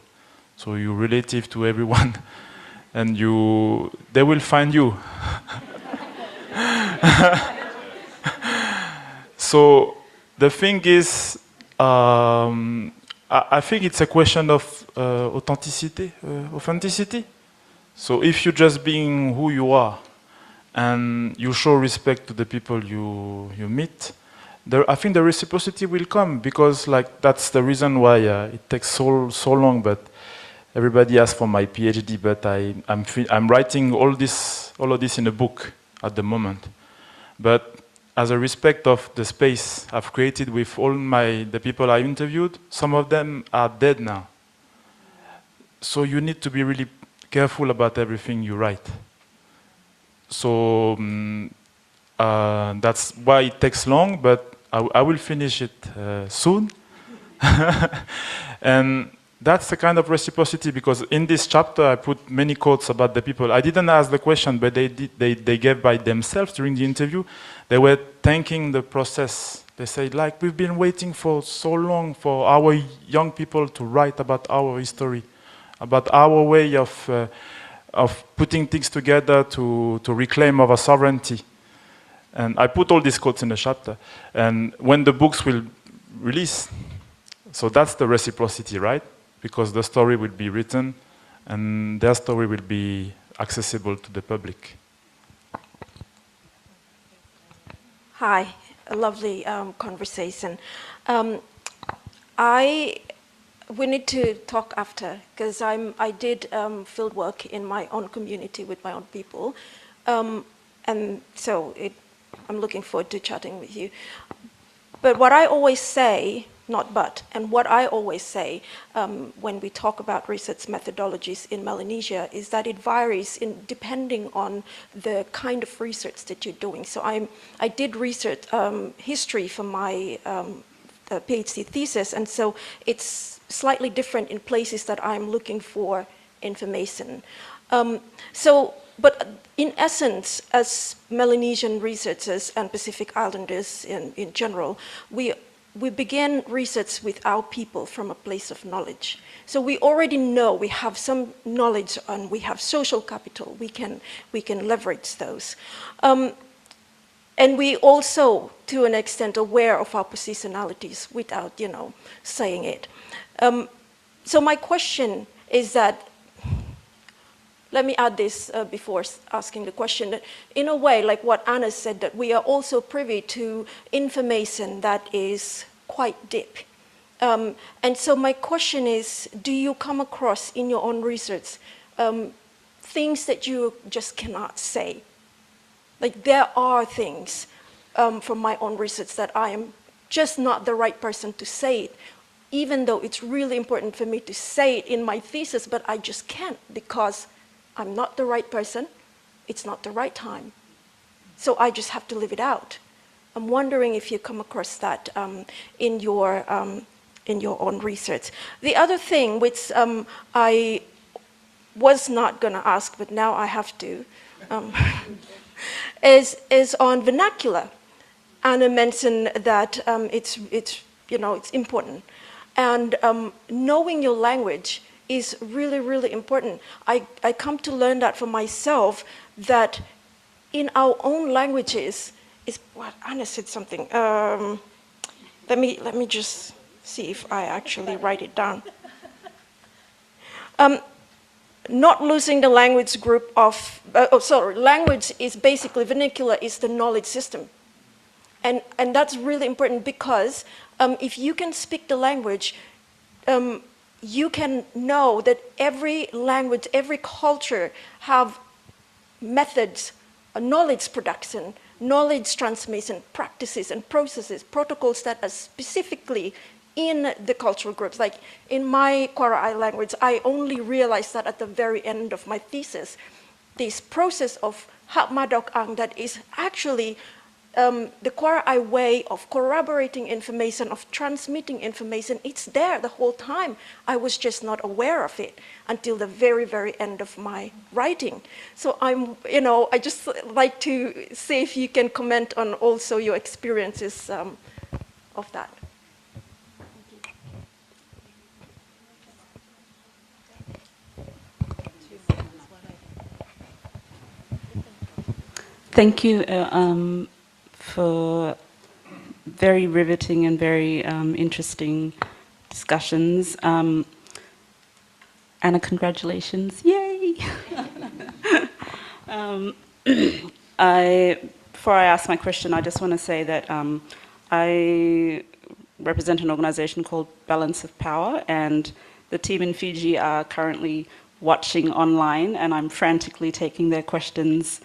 So you're relative to everyone. And they will find you. So the thing is, I think it's a question of authenticity. So if you're just being who you are and you show respect to the people you meet, I think the reciprocity will come, because like that's the reason why it takes so long. But everybody asks for my PhD, but I'm writing all of this in a book at the moment. But as a respect of the space I've created with all the people I interviewed, some of them are dead now. So you need to be really careful about everything you write. So that's why it takes long, but I will finish it soon. And that's the kind of reciprocity, because in this chapter I put many quotes about the people. I didn't ask the question, but they gave by themselves during the interview. They were thanking the process. They said, like, we've been waiting for so long for our young people to write about our history, about our way of putting things together to reclaim our sovereignty. And I put all these quotes in the chapter. And when the books will release, so that's the reciprocity, right? Because the story will be written and their story will be accessible to the public. Hi, a lovely conversation. We need to talk after, because I did field work in my own community with my own people. And so I'm looking forward to chatting with you. But what I always say, and what I always say when we talk about research methodologies in Melanesia is that it varies depending on the kind of research that you're doing. So I did research history for my PhD thesis, and so it's slightly different in places that I'm looking for information. But in essence, as Melanesian researchers and Pacific Islanders in general, we begin research with our people from a place of knowledge. So we already know, we have some knowledge and we have social capital. We can leverage those. And we also, to an extent, aware of our positionalities without, saying it. So my question is that, let me add this before asking the question, that in a way, like what Anna said, that we are also privy to information that is quite deep. And so my question is, do you come across in your own research things that you just cannot say? Like there are things from my own research that I am just not the right person to say it, even though it's really important for me to say it in my thesis, but I just can't because I'm not the right person, it's not the right time. So I just have to live it out. I'm wondering if you come across that in your own research. The other thing, which I was not going to ask, but now I have to, is on vernacular. Anna mentioned that it's important, and knowing your language is really, really important. I come to learn that for myself, that in our own languages, is what Anna said something. Let me just see if I actually write it down. Not losing the language group of, language is basically, vernacular is the knowledge system. And that's really important because if you can speak the language, you can know that every language, every culture have methods, knowledge production, knowledge transmission, practices and processes, protocols that are specifically in the cultural groups. Like in my Kwarai language, I only realized that at the very end of my thesis, this process of Hapmadok Ang that is actually the Kwarai way of corroborating information, of transmitting information, it's there the whole time. I was just not aware of it until the very, very end of my writing. So I just like to see if you can comment on also your experiences of that. Thank you for very riveting and very interesting discussions. Anna, congratulations. Yay! Before I ask my question, I just want to say that I represent an organization called Balance of Power, and the team in Fiji are currently watching online, and I'm frantically taking their questions.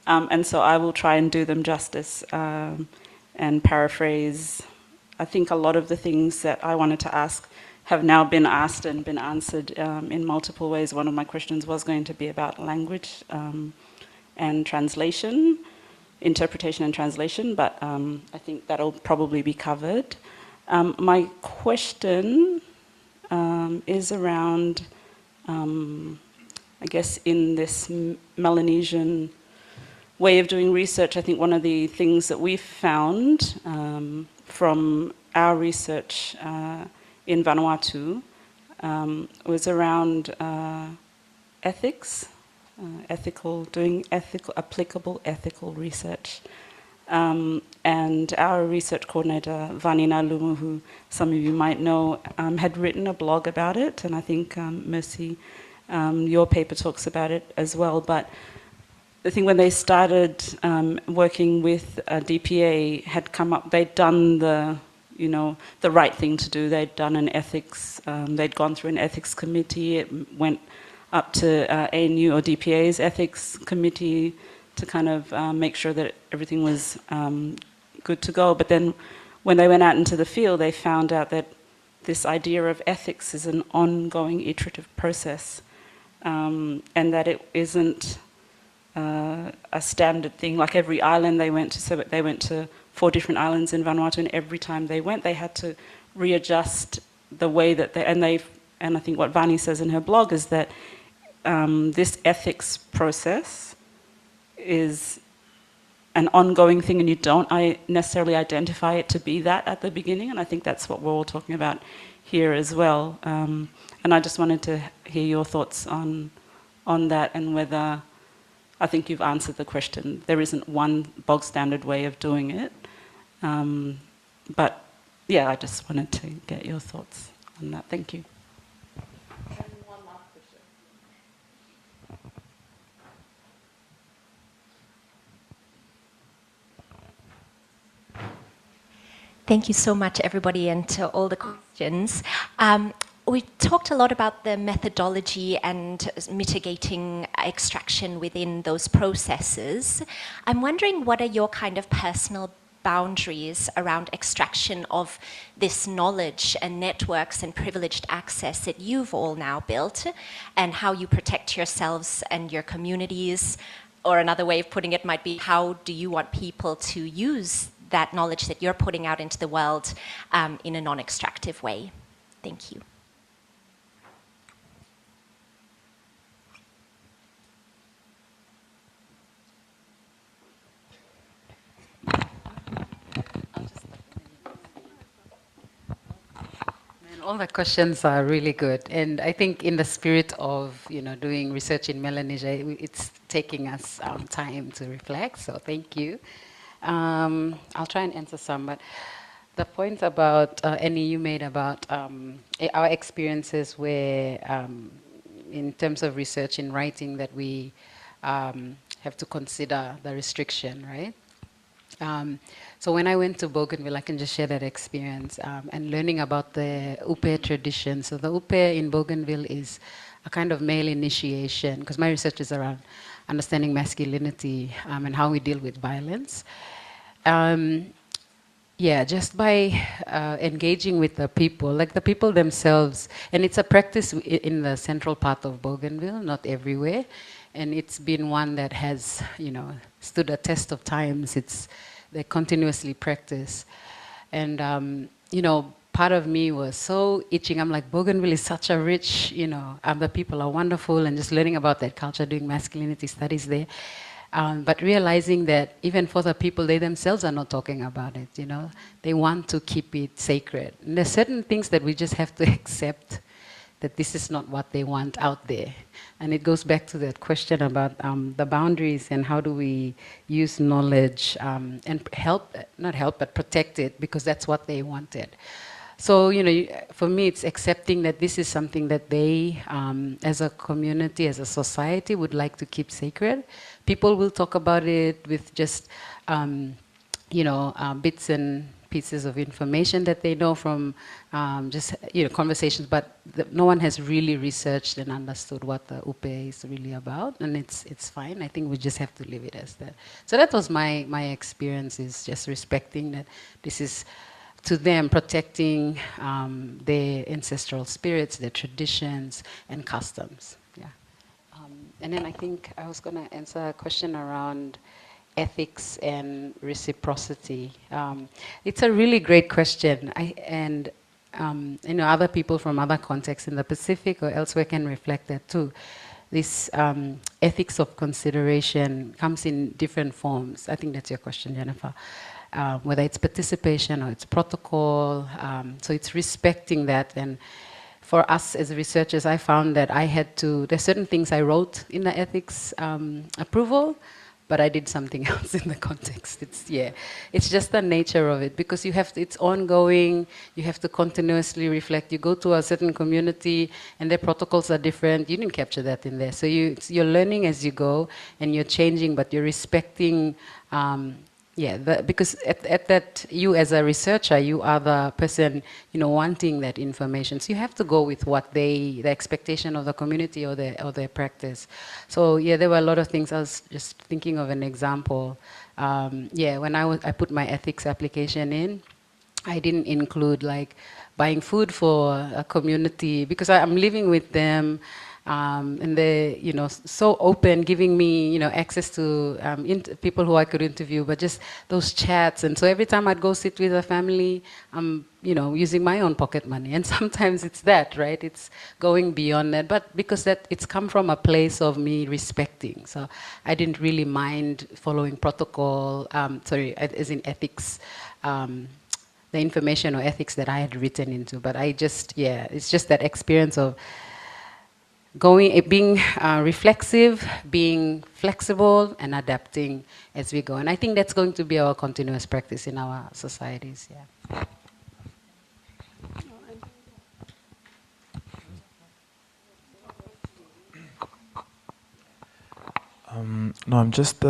And so I will try and do them justice and paraphrase. I think a lot of the things that I wanted to ask have now been asked and been answered in multiple ways. One of my questions was going to be about language and translation, interpretation and translation, but I think that'll probably be covered. My question is around, I guess, in this Melanesian way of doing research. I think one of the things that we've found from our research in Vanuatu was around ethics, applicable ethical research. And our research coordinator, Vanina Lumu, who some of you might know, had written a blog about it, and I think, Mercy, your paper talks about it as well. But I think when they started working with DPA, had come up, they'd done the right thing to do. They'd done an ethics, they'd gone through an ethics committee. It went up to ANU or DPA's ethics committee to kind of make sure that everything was good to go. But then when they went out into the field, they found out that this idea of ethics is an ongoing iterative process, and that it isn't a standard thing. Like every island they went to, so they went to 4 different islands in Vanuatu, and every time they went, they had to readjust the way that and I think what Vani says in her blog is that this ethics process is an ongoing thing, and you don't necessarily identify it to be that at the beginning, and I think that's what we're all talking about here as well. And I just wanted to hear your thoughts on that, and whether, I think you've answered the question, there isn't one bog standard way of doing it, but yeah, I just wanted to get your thoughts on that. Thank you. Thank you so much, everybody, and to all the questions. We talked a lot about the methodology and mitigating extraction within those processes. I'm wondering, what are your kind of personal boundaries around extraction of this knowledge and networks and privileged access that you've all now built, and how you protect yourselves and your communities? Or another way of putting it might be, how do you want people to use that knowledge that you're putting out into the world in a non-extractive way? Thank you. All the questions are really good, and I think in the spirit of doing research in Melanesia, it's taking us time to reflect. So thank you. I'll try and answer some, but the point about Annie you made about our experiences where, in terms of research in writing, that we have to consider the restriction, right? So when I went to Bougainville, I can just share that experience and learning about the Upe tradition. So the Upe in Bougainville is a kind of male initiation, because my research is around understanding masculinity and how we deal with violence. Yeah, just by engaging with the people, like the people themselves, and it's a practice in the central part of Bougainville, not everywhere, and it's been one that has, stood the test of times. They continuously practice, and part of me was so itching. I'm like, Bougainville is such a rich, the people are wonderful, and just learning about that culture, doing masculinity studies there. But realizing that even for the people, they themselves are not talking about it, They want to keep it sacred. And there's certain things that we just have to accept, that this is not what they want out there. And it goes back to that question about the boundaries and how do we use knowledge and but protect it, because that's what they wanted. So, for me, it's accepting that this is something that they, as a community, as a society, would like to keep sacred. People will talk about it with just, bits and pieces of information that they know from conversations, but no one has really researched and understood what the Upe is really about, and it's fine. I think we just have to leave it as that. So that was my experience, is just respecting that this is, to them, protecting their ancestral spirits, their traditions and customs. Yeah. And then I think I was going to answer a question around ethics and reciprocity. It's a really great question, other people from other contexts in the Pacific or elsewhere can reflect that too. This ethics of consideration comes in different forms. I think that's your question, Jennifer. Whether it's participation or it's protocol, so it's respecting that. And for us as researchers, I found that there's certain things I wrote in the ethics approval, but I did something else in the context. It's just the nature of it, because it's ongoing, you have to continuously reflect. You go to a certain community and their protocols are different. You didn't capture that in there. So you're learning as you go and you're changing, but you're respecting, because at that, you as a researcher, you are the person, wanting that information. So you have to go with what the expectation of the community or their practice. So there were a lot of things. I was just thinking of an example. When I put my ethics application in, I didn't include like buying food for a community, because I'm living with them. And they're, so open, giving me, access to people who I could interview, but just those chats. And so every time I'd go sit with a family, I'm, using my own pocket money. And sometimes it's that, right? It's going beyond that. But because it's come from a place of me respecting. So I didn't really mind following protocol, as in ethics, the information or ethics that I had written into. But it's just that experience of being reflexive, being flexible, and adapting as we go. And I think that's going to be our continuous practice in our societies. Yeah. No, I'm just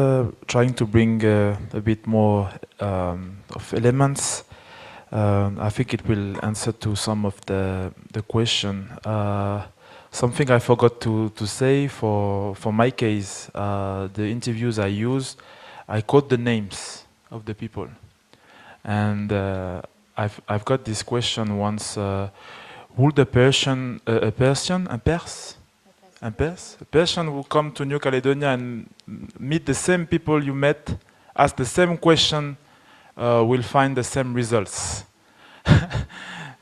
trying to bring a bit more of elements. I think it will answer to some of the question. Something I forgot to say for my case, the interviews I used, I quote the names of the people, and I've got this question once: would a person who come to New Caledonia and meet the same people you met, ask the same question, will find the same results?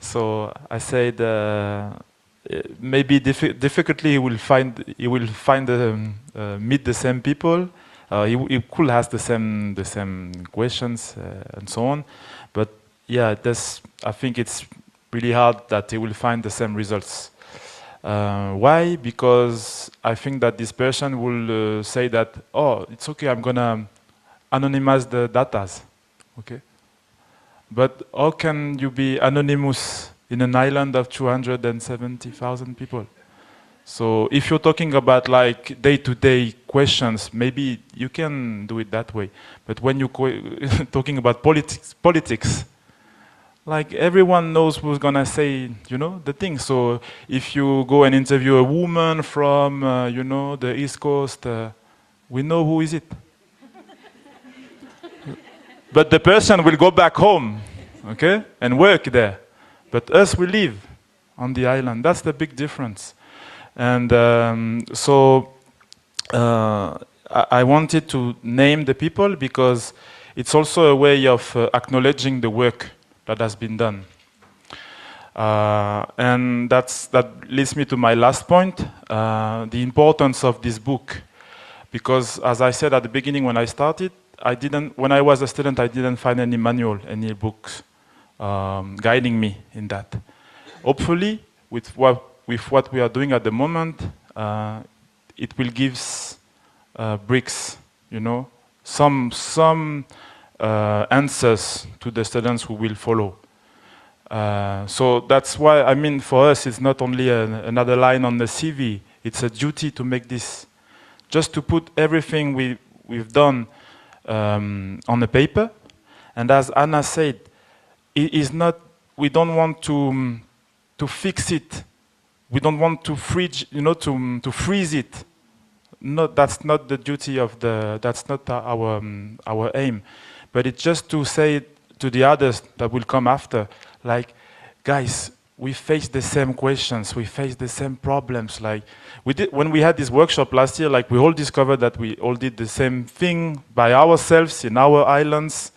So I said. Maybe difficultly he will meet the same people. He could ask the same questions and so on, but I think it's really hard that he will find the same results. Why? Because I think that this person will say that, oh, it's okay, I'm gonna anonymize the datas, okay? But how can you be anonymous in an island of 270,000 people? So if you're talking about like day-to-day questions, maybe you can do it that way. But when you're talking about politics, like everyone knows who's gonna say, the thing. So if you go and interview a woman from, the East Coast, we know who is it. But the person will go back home, okay, and work there. But us, we live on the island. That's the big difference. And I wanted to name the people because it's also a way of acknowledging the work that has been done. And that leads me to my last point, the importance of this book. Because as I said at the beginning when I started, when I was a student, I didn't find any manual, any books guiding me in that. Hopefully, with what we are doing at the moment, it will give bricks, some answers to the students who will follow. So that's why, for us, it's not only another line on the CV. It's a duty to make this, just to put everything we've done on the paper. And as Anna said, we don't want to fix it. We don't want to to freeze it. No, that's not the duty that's not our aim. But it's just to say to the others that will come after, like, guys, we face the same questions, we face the same problems. Like we did when we had this workshop last year, like we all discovered that we all did the same thing by ourselves in our islands,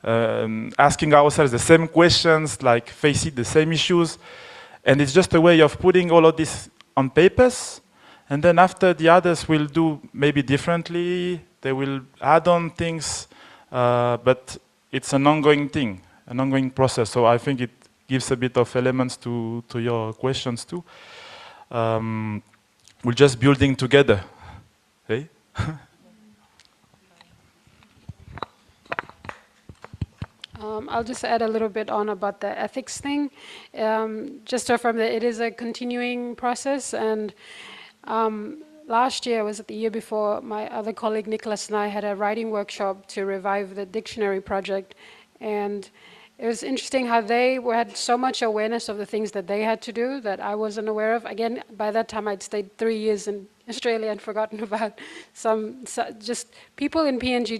asking ourselves the same questions, like facing the same issues. And it's just a way of putting all of this on papers, and then after the others will do maybe differently, they will add on things, but it's an ongoing thing, an ongoing process. So I think it gives a bit of elements to your questions too. We're just building together. Hey? I'll just add a little bit on about the ethics thing. Just to affirm that it is a continuing process, and last year, was it the year before, my other colleague Nicholas and I had a writing workshop to revive the dictionary project, and it was interesting how they had so much awareness of the things that they had to do that I wasn't aware of. Again, by that time I'd stayed 3 years in Australia and forgotten about just people in PNG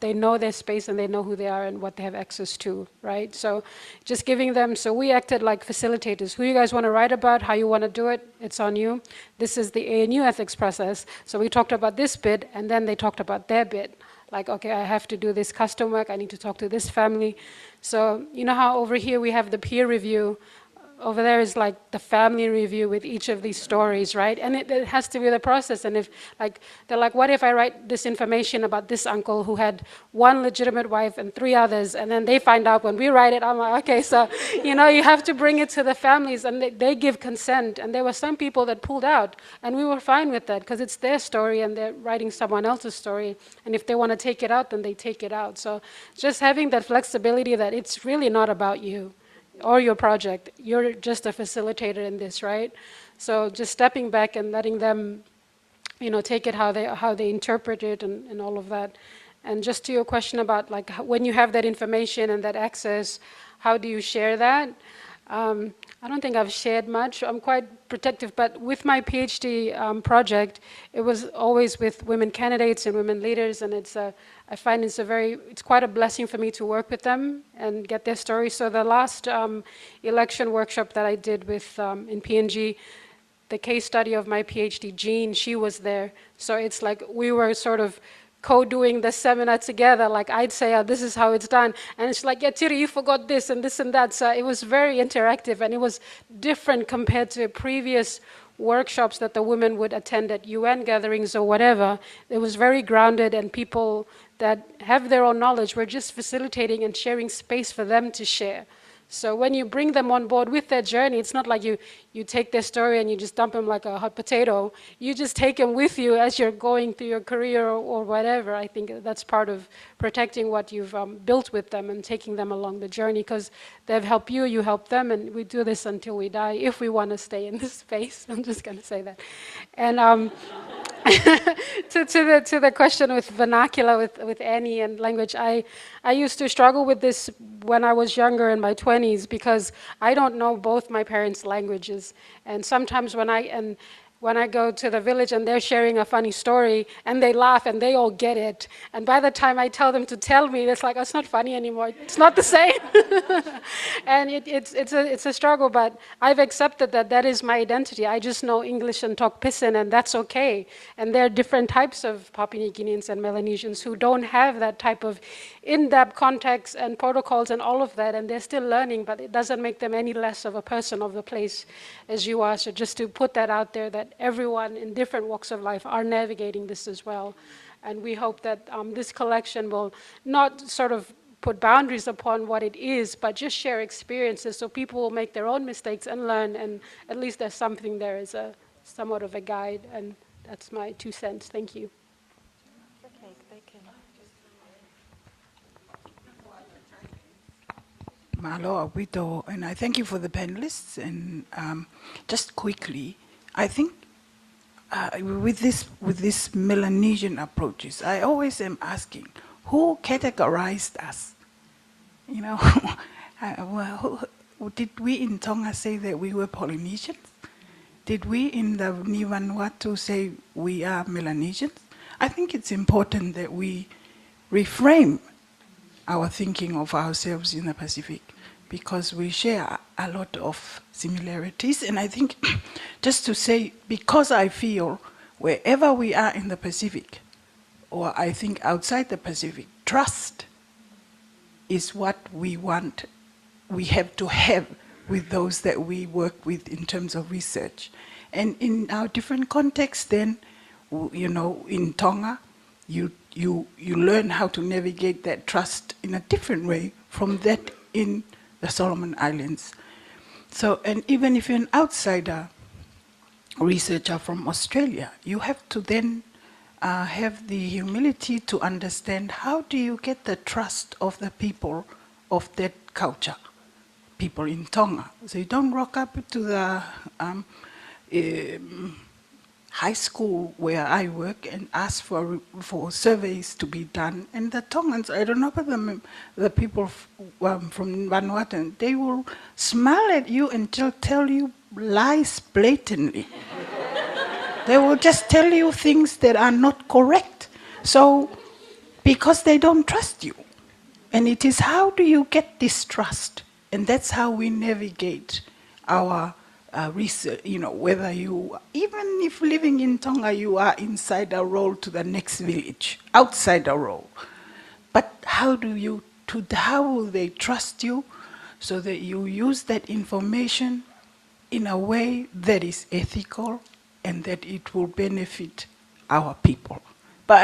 they know their space and they know who they are and what they have access to, right? So just giving them, so we acted like facilitators. Who you guys want to write about, how you want to do it, it's on you. This is the ANU ethics process. So we talked about this bit and then they talked about their bit. Like, okay, I have to do this custom work, I need to talk to this family. So you know how over here we have the peer review, over there is like the family review with each of these stories, right? And it has to be the process. And if like, they're like, what if I write this information about this uncle who had one legitimate wife and 3 others, and then they find out when we write it, I'm like, okay, so, you know, you have to bring it to the families and they give consent. And there were some people that pulled out and we were fine with that because it's their story and they're writing someone else's story. And if they want to take it out, then they take it out. So just having that flexibility that it's really not about you or your project, you're just a facilitator in this, right? So just stepping back and letting them, you know, take it how they interpret it and all of that. And just to your question about like when you have that information and that access, how do you share that? I don't think I've shared much. I'm quite protective, but with my PhD project, it was always with women candidates and women leaders, and I find it's quite a blessing for me to work with them and get their stories. So the last election workshop that I did with in PNG, the case study of my PhD, Jean, she was there. So it's like we were sort of co-doing the seminar together. Like I'd say, oh, this is how it's done. And it's like, yeah, Tiri, you forgot this and this and that. So it was very interactive and it was different compared to previous workshops that the women would attend at UN gatherings or whatever. It was very grounded and people that have their own knowledge were just facilitating and sharing space for them to share. So when you bring them on board with their journey, it's not like you take their story and you just dump them like a hot potato. You just take them with you as you're going through your career or whatever. I think that's part of protecting what you've built with them and taking them along the journey because they've helped you, you help them, and we do this until we die if we want to stay in this space. I'm just going to say that. And to the question with vernacular, with Annie and language, I used to struggle with this when I was younger in my 20s because I don't know both my parents' languages. And sometimes when I go to the village and they're sharing a funny story and they laugh and they all get it. And by the time I tell them to tell me, it's like, oh, it's not funny anymore. It's not the same. And it's a struggle, but I've accepted that is my identity. I just know English and talk Pisin and that's okay. And there are different types of Papua New Guineans and Melanesians who don't have that type of in-depth context and protocols and all of that, and they're still learning, but it doesn't make them any less of a person of the place as you are. So just to put that out there, that everyone in different walks of life are navigating this as well. And we hope that this collection will not sort of put boundaries upon what it is, but just share experiences so people will make their own mistakes and learn, and at least there's something there as a somewhat of a guide, and that's my 2 cents. Thank you. Okay, they can. Malo Abito, and I thank you for the panelists. And just quickly, I think with this Melanesian approaches, I always am asking, who categorized us? You know, did we in Tonga say that we were Polynesians? Did we in the Vanuatu say we are Melanesians? I think it's important that we reframe our thinking of ourselves in the Pacific, because we share a lot of similarities. And I think, just to say, because I feel wherever we are in the Pacific, or I think outside the Pacific, trust is what we want, we have to have with those that we work with in terms of research. And in our different contexts then, you know, in Tonga, you learn how to navigate that trust in a different way from that in the Solomon Islands. So, and even if you're an outsider researcher from Australia, you have to then have the humility to understand how do you get the trust of the people of that culture, people in Tonga. So you don't rock up to the high school where I work and ask for surveys to be done. And the Tongans, I don't know about the people from Vanuatu, they will smile at you and tell you lies blatantly. They will just tell you things that are not correct. So, because they don't trust you. And it is how do you get this trust? And that's how we navigate our research, you know, whether you, even if living in Tonga, you are inside a role to the next village, outside a role. But how will they trust you so that you use that information in a way that is ethical and that it will benefit our people? But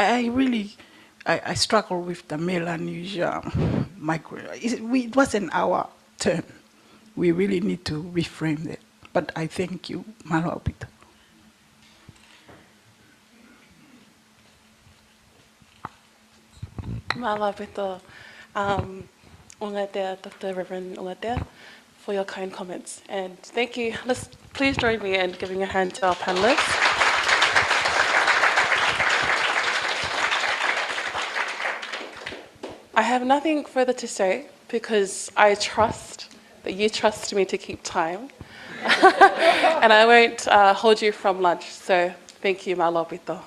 I struggle with the Melanesia it wasn't our turn. We really need to reframe that. But I thank you, Malungahu. Malungahu, Dr. Reverend Ungatea, for your kind comments. And thank you. Let's please join me in giving a hand to our panelists. I have nothing further to say because I trust that you trust me to keep time. And I won't hold you from lunch. So thank you, Malungahu.